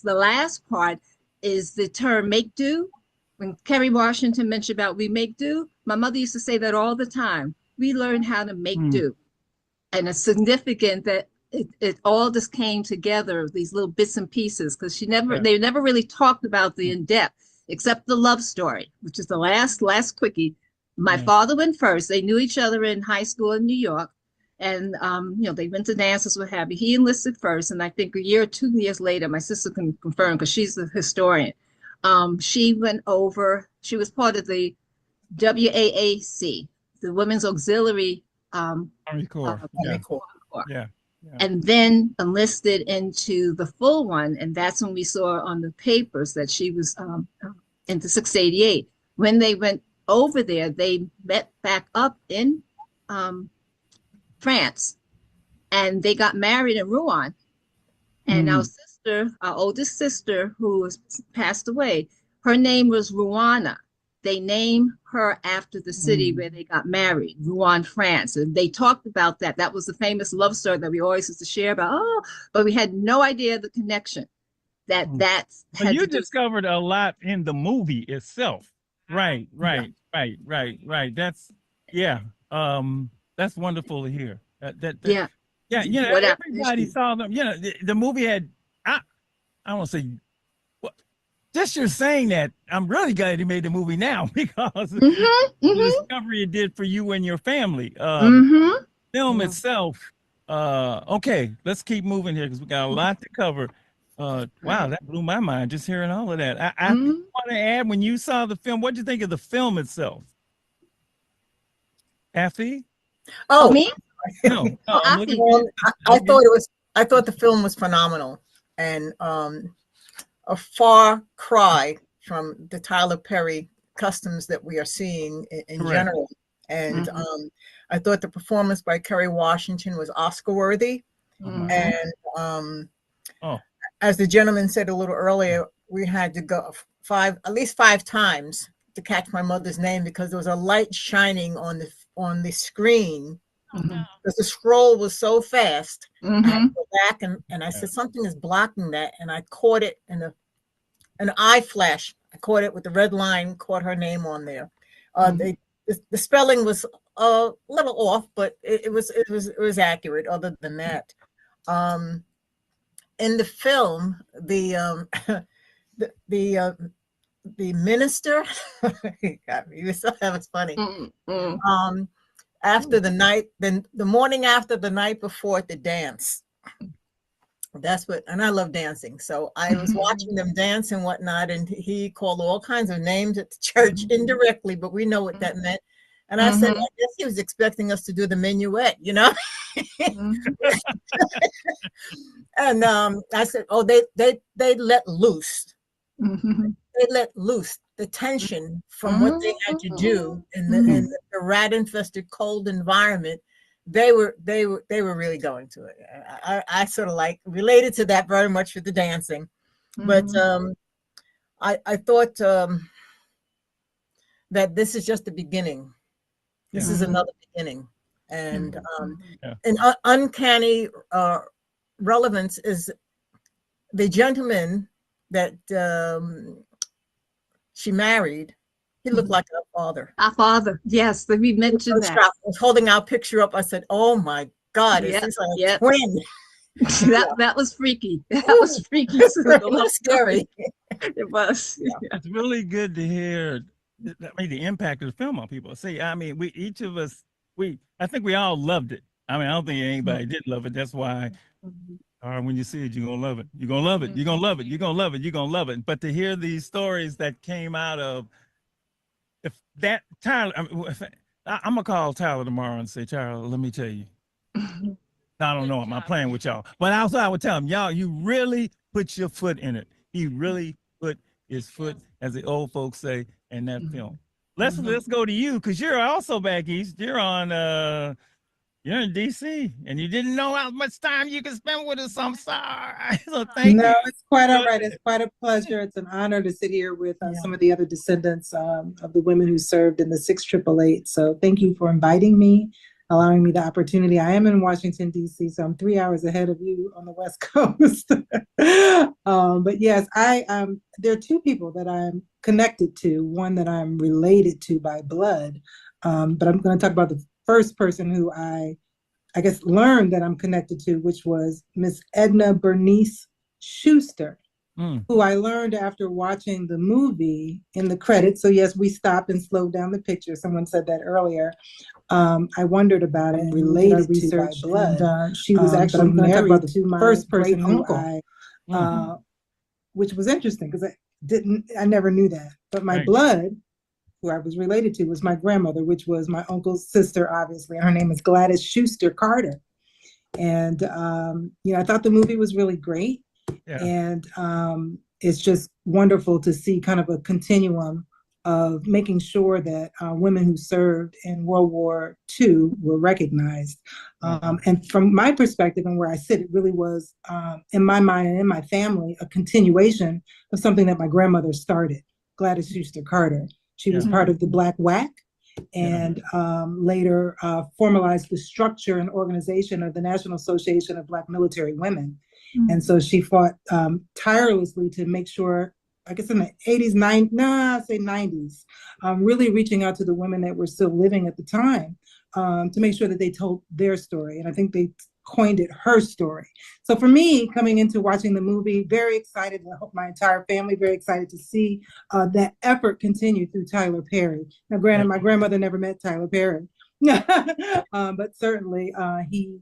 last part is the term "make do." When Kerry Washington mentioned about we make do, my mother used to say that all the time. We learned how to make do. And it's significant that it all just came together, these little bits and pieces, because they never really talked about the in-depth, except the love story, which is the last quickie. My father went first. They knew each other in high school in New York. And they went to dances, what have you. He enlisted first, and I think a year or 2 years later, my sister can confirm because she's a historian. She went over. She was part of the WAAC, the Women's Auxiliary Army Corps. Army Corps. Yeah. And then enlisted into the full one, and that's when we saw on the papers that she was into 688. When they went over there, they met back up in France, and they got married in Rouen. And our sister, our oldest sister, who was passed away, her name was Ruana. They named her after the city where they got married, Rouen, France. And they talked about that. That was the famous love story that we always used to share about. But we had no idea the connection that's. But you discovered a lot in the movie itself. Right. That's that's wonderful to hear. Everybody saw them. The movie had. I don't want to say. Just you're saying that, I'm really glad he made the movie now because the discovery it did for you and your family. Film itself. Okay, let's keep moving here because we got a lot to cover. Wow, that blew my mind just hearing all of that. I want to add, when you saw the film, what did you think of the film itself? Effie? Oh, me? No. I thought the film was phenomenal and a far cry from the Tyler Perry customs that we are seeing in general. And I thought the performance by Kerry Washington was Oscar worthy. And as the gentleman said a little earlier, we had to go at least five times to catch my mother's name because there was a light shining on the screen. Because the scroll was so fast. I had to go back and I said, something is blocking that. And I caught it in an eye flash. I caught it with the red line, caught her name on there. The spelling was a little off, but it was accurate other than that. In the film, the minister, that was funny. After the night, then the morning after the night before the dance. And I love dancing. So I was watching them dance and whatnot, and he called all kinds of names at the church indirectly, but we know what that meant. And I said, I guess he was expecting us to do the minuet, And I said, oh, they let loose. They let loose the tension from what they had to do in the rat-infested cold environment. They were really going to it. I sort of related to that very much with the dancing, but I thought that this is just the beginning. This is another beginning, and an uncanny relevance is the gentleman that she married. He looked like our father. Our father, yes. We mentioned that. I was holding our picture up. I said, "Oh my God, is this a twin?" that was freaky. That was freaky. It was scary. It was. Yeah. It's really good to hear. The impact of the film on people. See, I mean, each of us, I think we all loved it. I mean, I don't think anybody did love it. That's why. When you see it, you're gonna love it. You're gonna love it. You're gonna love it. You're gonna love it. You're gonna love it. But to hear these stories that came out of, if that Tyler, I'm gonna call Tyler tomorrow and say, Tyler, let me tell you. I don't know. I'm not playing with y'all. But also, I would tell him, y'all, you really put your foot in it. He really put his foot, as the old folks say, in that film. Let's go to you, because you're also back east. You're on. You're in DC, and you didn't know how much time you can spend with us. I'm sorry. So thank you. No, it's quite all right. It's quite a pleasure. It's an honor to sit here with some of the other descendants of the women who served in the 688. So thank you for inviting me, allowing me the opportunity. I am in Washington, D.C., so I'm 3 hours ahead of you on the West Coast. But yes, there are two people that I'm connected to, one that I'm related to by blood. But I'm going to talk about the first person who I guess learned that I'm connected to, which was Miss Edna Bernice Schuster, who I learned after watching the movie in the credits. So yes, we stopped and slowed down the picture. Someone said that earlier. I wondered about it and related to by blood. And, she was actually married to my first person uncle, which was interesting because I never knew that. But my blood, who I was related to, was my grandmother, which was my uncle's sister, obviously, and her name is Gladys Schuster Carter. And I thought the movie was really great, and it's just wonderful to see kind of a continuum of making sure that women who served in World War II were recognized. And from my perspective and where I sit, it really was, in my mind and in my family, a continuation of something that my grandmother started, Gladys Schuster Carter. She was part of the Black WAC, and later formalized the structure and organization of the National Association of Black Military Women. And so she fought tirelessly to make sure, I guess in the 80s, I'd say 90s, really reaching out to the women that were still living at the time to make sure that they told their story. And I think they coined it her story. So for me, coming into watching the movie, very excited, and I hope my entire family very excited to see that effort continue through Tyler Perry. Now, granted, my grandmother never met Tyler Perry, but certainly he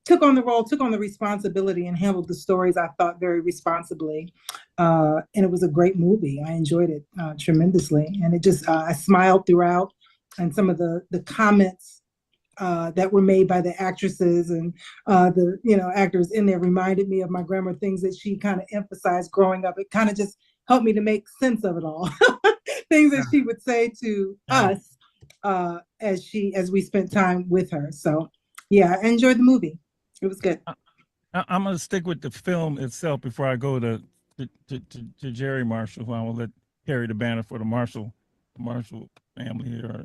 took on the role, took on the responsibility, and handled the stories, I thought, very responsibly. And it was a great movie. I enjoyed it tremendously. And it just, I smiled throughout. And some of the comments that were made by the actresses and the actors in there reminded me of my grandma, things that she kind of emphasized growing up. It kind of just helped me to make sense of it all. Things that she would say to us as we spent time with her. So yeah, I enjoyed the movie. It was good. I'm going to stick with the film itself before I go to Jerry Marshall, who I will let carry the banner for the Marshall family here.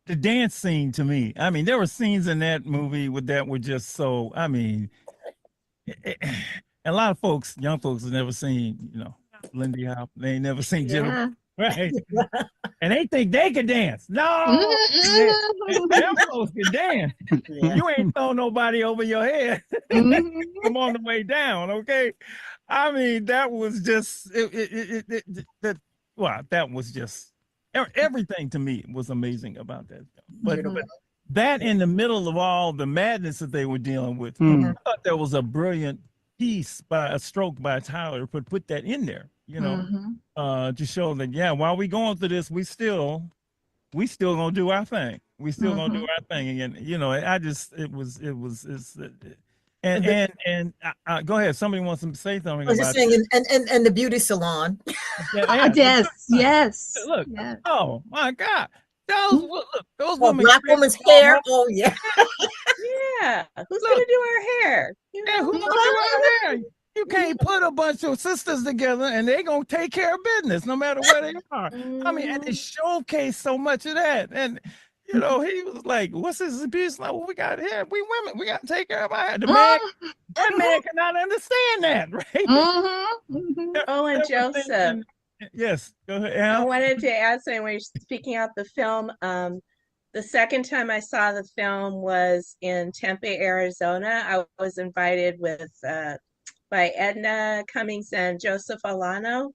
The dance scene, to me, I mean, there were scenes in that movie that were just so, I mean, a lot of folks, young folks, have never seen, Lindy Hop. They ain't never seen Jennifer. Right. And they think they can dance. No, them folks can dance. You ain't throw nobody over your head from on the way down, okay? I mean, that was just that was just everything to me was amazing about that film. But that in the middle of all the madness that they were dealing with, I thought there was a brilliant piece by a stroke by Tyler, put that in there, to show that, while we going through this, we still gonna do our thing. We still gonna do our thing. And go ahead. Somebody wants to say something. I was just saying, and the beauty salon. Yes. Look. Yes. Oh my God. Those women. Black woman's hair. Oh yeah. Yeah. Who's gonna do our hair? Yeah, who's gonna do our hair? You can't put a bunch of sisters together and they're gonna take care of business no matter where they are. I mean, and they showcase so much of that. And he was like, what's this abuse? Like, well, we got hair, we women, we gotta take care of our hair. That man cannot understand that, right? Oh, and Joseph. Yes, go ahead. I wanted to add something when you're speaking out the film. The second time I saw the film was in Tempe, Arizona. I was invited by Edna Cummings and Joseph Alano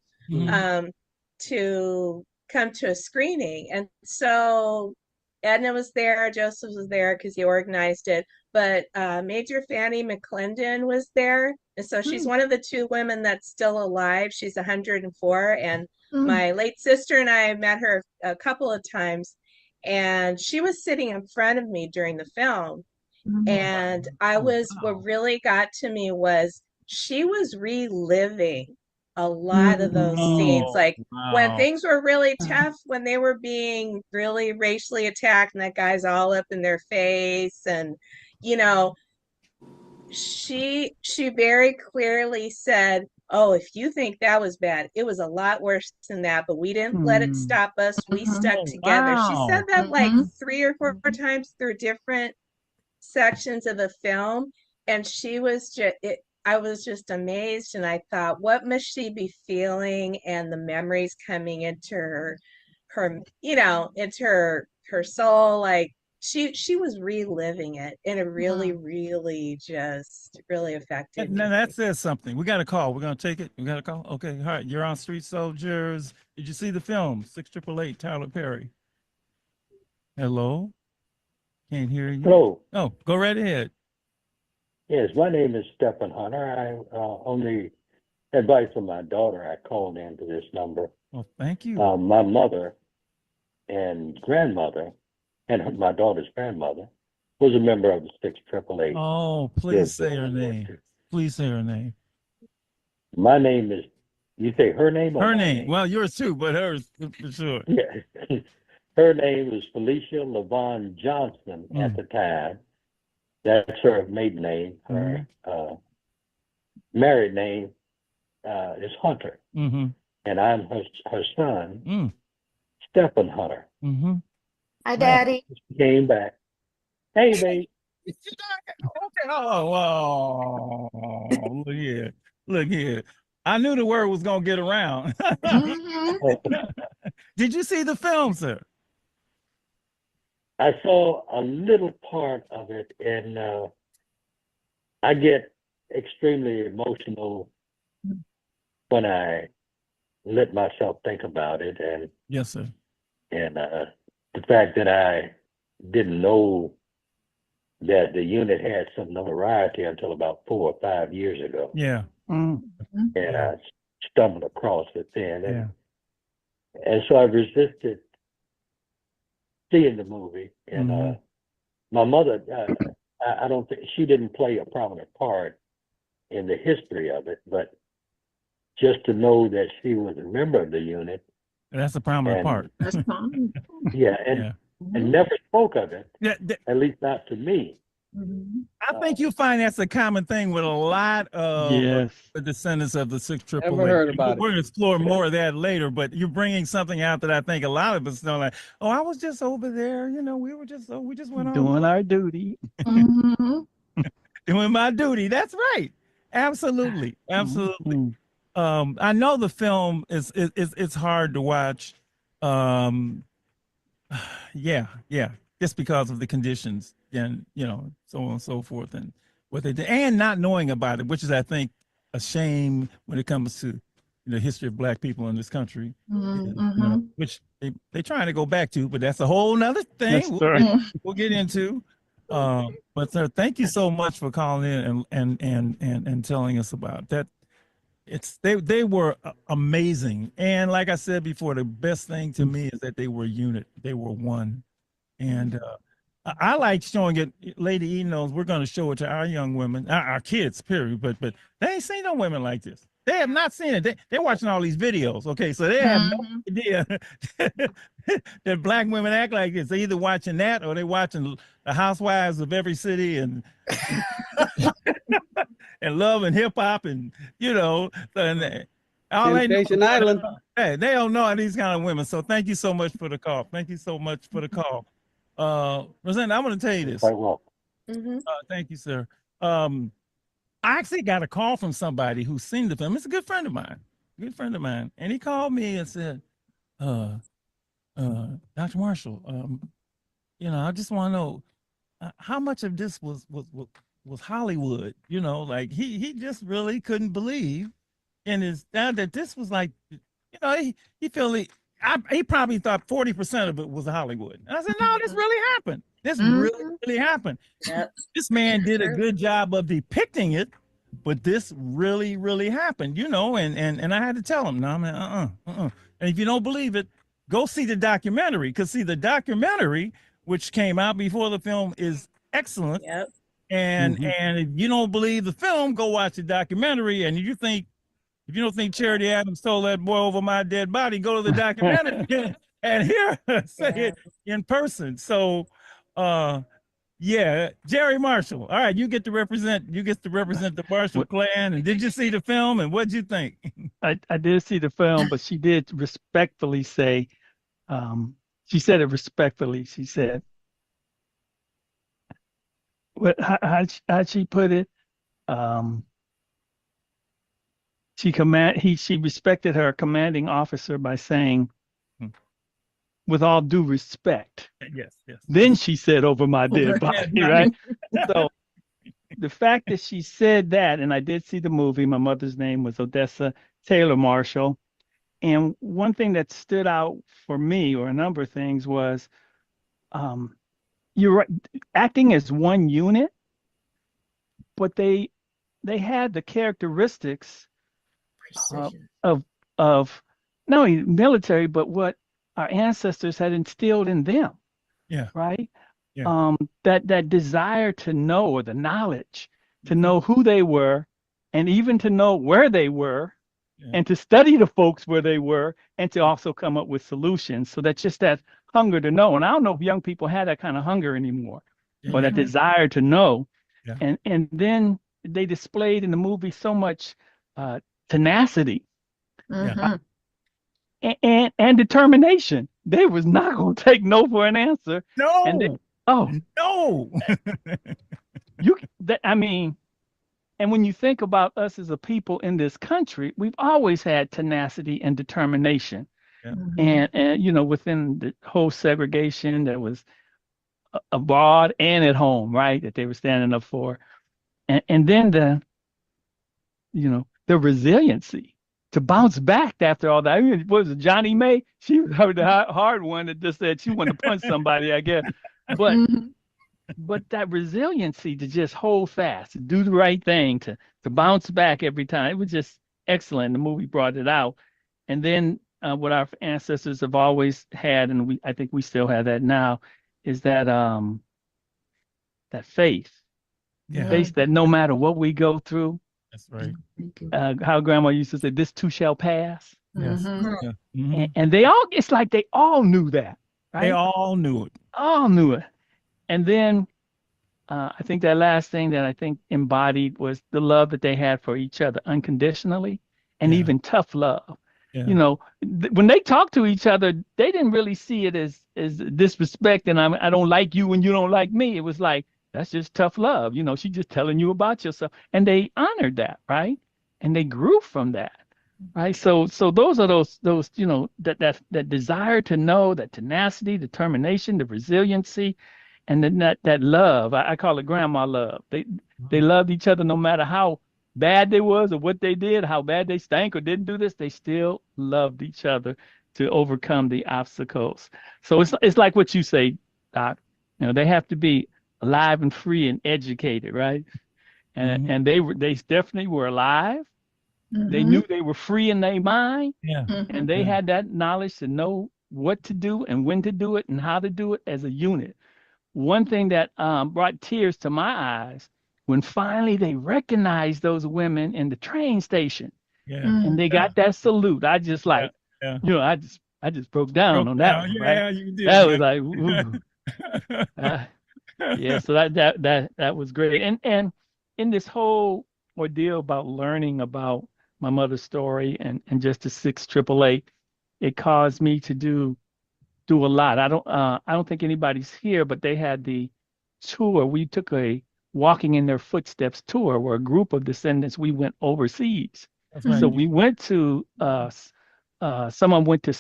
to come to a screening. And so Edna was there, Joseph was there because he organized it, but Major Fanny McClendon was there. And so she's one of the two women that's still alive. She's 104. And my late sister and I met her a couple of times. And she was sitting in front of me during the film. And what really got to me was she was reliving a lot of those scenes. Like when things were really tough, when they were being really racially attacked and that guy's all up in their face. And, she very clearly said, oh, if you think that was bad, it was a lot worse than that, but we didn't let it stop us. We stuck together. She said that like 3 or 4 times through different sections of the film. And she was I was just amazed. And I thought, what must she be feeling? And the memories coming into her into her soul. Like she was reliving it in a really, really just really affected. Now that says something. We got a call. We're gonna take it. We got a call. Okay, all right. You're on Street Soldiers. Did you see the film 6888 Tyler Perry? Hello? Can't hear you. Hello. Oh, go right ahead. Yes, my name is Stephen Hunter. I on the advice of my daughter, I called into this number. Well, thank you. My mother and grandmother, and my daughter's grandmother, was a member of the 688. Oh, please say her name. Please say her name. My name is, you say her name or Her my name. Well, yours too, but hers for sure. Yeah. Her name was Felicia LaVon Johnson at the time. That's her maiden name. Her married name is Hunter. Mm-hmm. And I'm her son, Stephen Hunter. Mm-hmm. Hi, Daddy. She came back. Hey, babe. Okay. Oh, look here. Look here. I knew the word was gonna get around. Did you see the film, sir? I saw a little part of it, and I get extremely emotional when I let myself think about it, and yes, sir. And the fact that I didn't know that the unit had some notoriety until about 4 or 5 years ago. Yeah. And I stumbled across it then. Yeah. And so I resisted seeing the movie. And my mother, I don't think, she didn't play a prominent part in the history of it, but just to know that she was a member of the unit. That's a prominent part. That's fine. Yeah, and never spoke of it. Yeah, at least not to me. I think you find that's a common thing with a lot of the descendants of the 6 triple. Never heard about We're going to explore more of that later, but you're bringing something out that I think a lot of us know. Like, oh, I was just over there. You know, we just went on doing our duty. Doing my duty. That's right. Absolutely, absolutely. I know the film is it's hard to watch. Yeah, just because of the conditions and so on and so forth and what they did and not knowing about it, which is I think a shame when it comes to the history of Black people in this country, which they trying to go back to, but that's a whole nother thing we'll get into. But sir, thank you so much for calling in and telling us about that. They were amazing, and like I said before, the best thing to me is that they were a unit. They were one, and I like showing it. Lady E knows we're going to show it to our young women, our kids, period. But they ain't seen no women like this. They have not seen it. They're watching all these videos. Okay, so they have no idea that Black women act like this. They're either watching that or they're watching the Housewives of every city and and Love and Hip Hop and and all Temptation Island. Hey, they don't know these kind of women. So thank you so much for the call. Thank you so much for the call. Rosanna, I'm going to tell you this. Quite well. Thank you, sir. I actually got a call from somebody who's seen the film. It's a good friend of mine, and he called me and said, Dr. Marshall, I just want to know how much of this was Hollywood. Like he just really couldn't believe in his that this was like, he felt he probably thought 40% of it was Hollywood. And I said, no, this really happened. This really happened. Yep. This man did a good job of depicting it, but this really happened, and I had to tell him, no, man, And if you don't believe it, go see the documentary, because the documentary, which came out before the film, is excellent. Yep. And if you don't believe the film, go watch the documentary. And if you don't think Charity Adams told that boy over my dead body, go to the documentary and hear her say it in person. So Jerry Marshall. All right, you get to represent the Marshall clan. And did you see the film and what'd you think? I did see the film, but she did respectfully say, she said it respectfully. She said, how'd she put it? She respected her commanding officer by saying, with all due respect. Yes. Then she said, over my dead body, right? So the fact that she said that, and I did see the movie, my mother's name was Odessa Taylor Marshall. And one thing that stood out for me, or a number of things, was you're right, acting as one unit, but they had the characteristics Precision. of not only military, but what our ancestors had instilled in them, Yeah. right? Yeah. That desire to know, or the knowledge to know who they were, and even to know where they were, Yeah. and to study the folks where they were, and to also come up with solutions. So that's just that hunger to know. And I don't know if young people have that kind of hunger anymore, or that Yeah. desire to know. Yeah. And then they displayed in the movie so much tenacity Mhm. and determination. They was not going to take no for an answer. And they, No. I mean, and when you think about us as a people in this country, we've always had tenacity and determination. Yeah. And you know, within the whole segregation that was abroad and at home, right, that they were standing up for. And then the resiliency to bounce back after all that. I mean, what was it, Johnny May? She was the hard one that just said she wanted to punch somebody, I guess. But that resiliency to just hold fast, to do the right thing, to bounce back every time, it was just excellent. The movie brought it out. And then what our ancestors have always had, and I think we still have that now, is that faith. Yeah. Faith that no matter what we go through, That's right. how grandma used to say, this too shall pass. Yes. Mhm. Yeah. Mhm. And they all, it's like they all knew that, right? They all knew it. All knew it. And then I think that last thing that I think embodied was the love that they had for each other unconditionally, and Yeah. even tough love. Yeah. You know, when they talked to each other, they didn't really see it as disrespect, and I don't like you when you don't like me. It was like, that's just tough love. You know, she's just telling you about yourself. And they honored that, right? And they grew from that. Right. So those are those, you know, that desire to know, that tenacity, determination, the resiliency, and then that love. I call it grandma love. They loved each other no matter how bad they was or what they did, how bad they stank or didn't do this. They still loved each other to overcome the obstacles. So it's like what you say, Doc. You know, they have to be alive and free and educated, right? And they definitely were alive. They knew they were free in their mind. Yeah. And they had that knowledge to know what to do and when to do it and how to do it as a unit. One thing that brought tears to my eyes when finally they recognized those women in the train station. Yeah. And they got that salute. I just like, Yeah. you know, I just broke down on that one, Yeah, right? you did. That was like, ooh. Yeah, so that was great. And in this whole ordeal about learning about my mother's story and just the 688, it caused me to do a lot. I don't think anybody's here, but they had the tour. We took a walking in their footsteps tour where a group of descendants, we went overseas. That's right. So we went to someone went to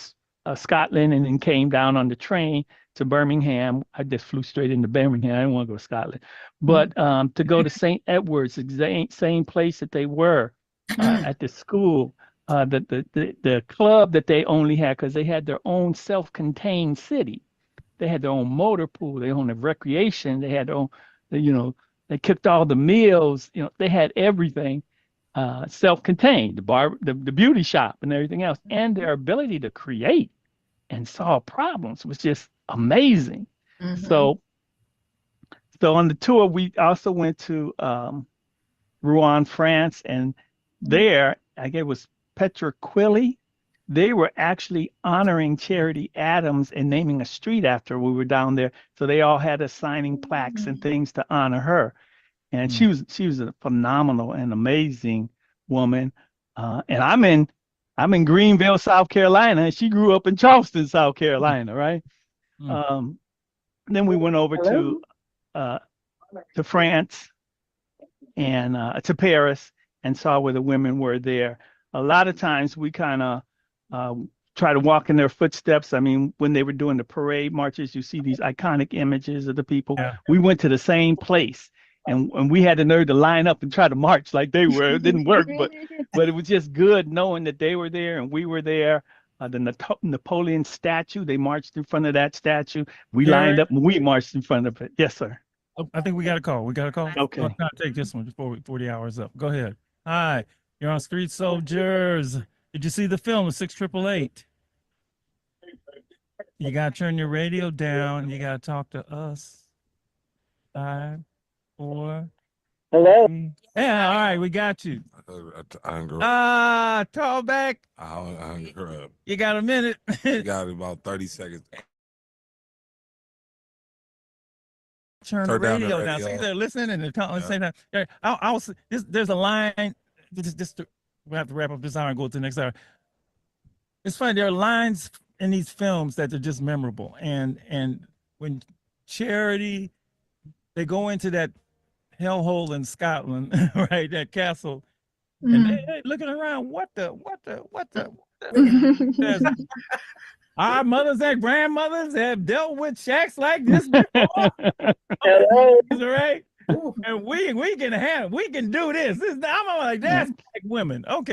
Scotland and then came down on the train to Birmingham. I just flew straight into Birmingham. I didn't want to go to Scotland, but to go to St. Edward's, same place that they were at the school, the club that they only had, because they had their own self-contained city. They had their own motor pool. They owned the recreation. They had their own, you know, they cooked all the meals. You know, they had everything self-contained, the bar, the beauty shop, and everything else. And their ability to create and solve problems was just amazing. So on the tour, we also went to Rouen, France, and there, I guess it was Petra Quilly. They were actually honoring Charity Adams and naming a street after her. We were down there, so they all had us signing plaques and things to honor her. And she was a phenomenal and amazing woman. And I'm in Greenville, South Carolina, and she grew up in Charleston, South Carolina, right? Then we went over to France and to Paris and saw where the women were there. A lot of times we kind of try to walk in their footsteps. I mean, when they were doing the parade marches, you see these iconic images of the people. Yeah. We went to the same place. And we had the nerve to line up and try to march like they were. It didn't work, but it was just good knowing that they were there and we were there. Napoleon statue. They marched in front of that statue. We Gary? lined up and we marched in front of it. Yes, sir. Oh, I think we got a call. We got a call. Okay. Let's not take this one before the hour is up. Go ahead. Hi, you're on Street Soldiers. Did you see the film, The 6888? You gotta turn your radio down. You gotta talk to us. 5, 4. Hello. 3. Yeah, all right, we got you. I hung her up. Call back. I hung her up. You got a minute. You got about 30 seconds. Turn the down the radio down. radio. See, they're listening and they're talking. Say that. Yeah, there's a line. We have to wrap up this hour and go to the next hour. It's funny. There are lines in these films that are just memorable. And when Charity, they go into that hellhole in Scotland, right? That castle, and they looking around. What the? Our mothers and grandmothers have dealt with shacks like this before. Hello. Right? And we can do this. I'm like, that's like women. Okay.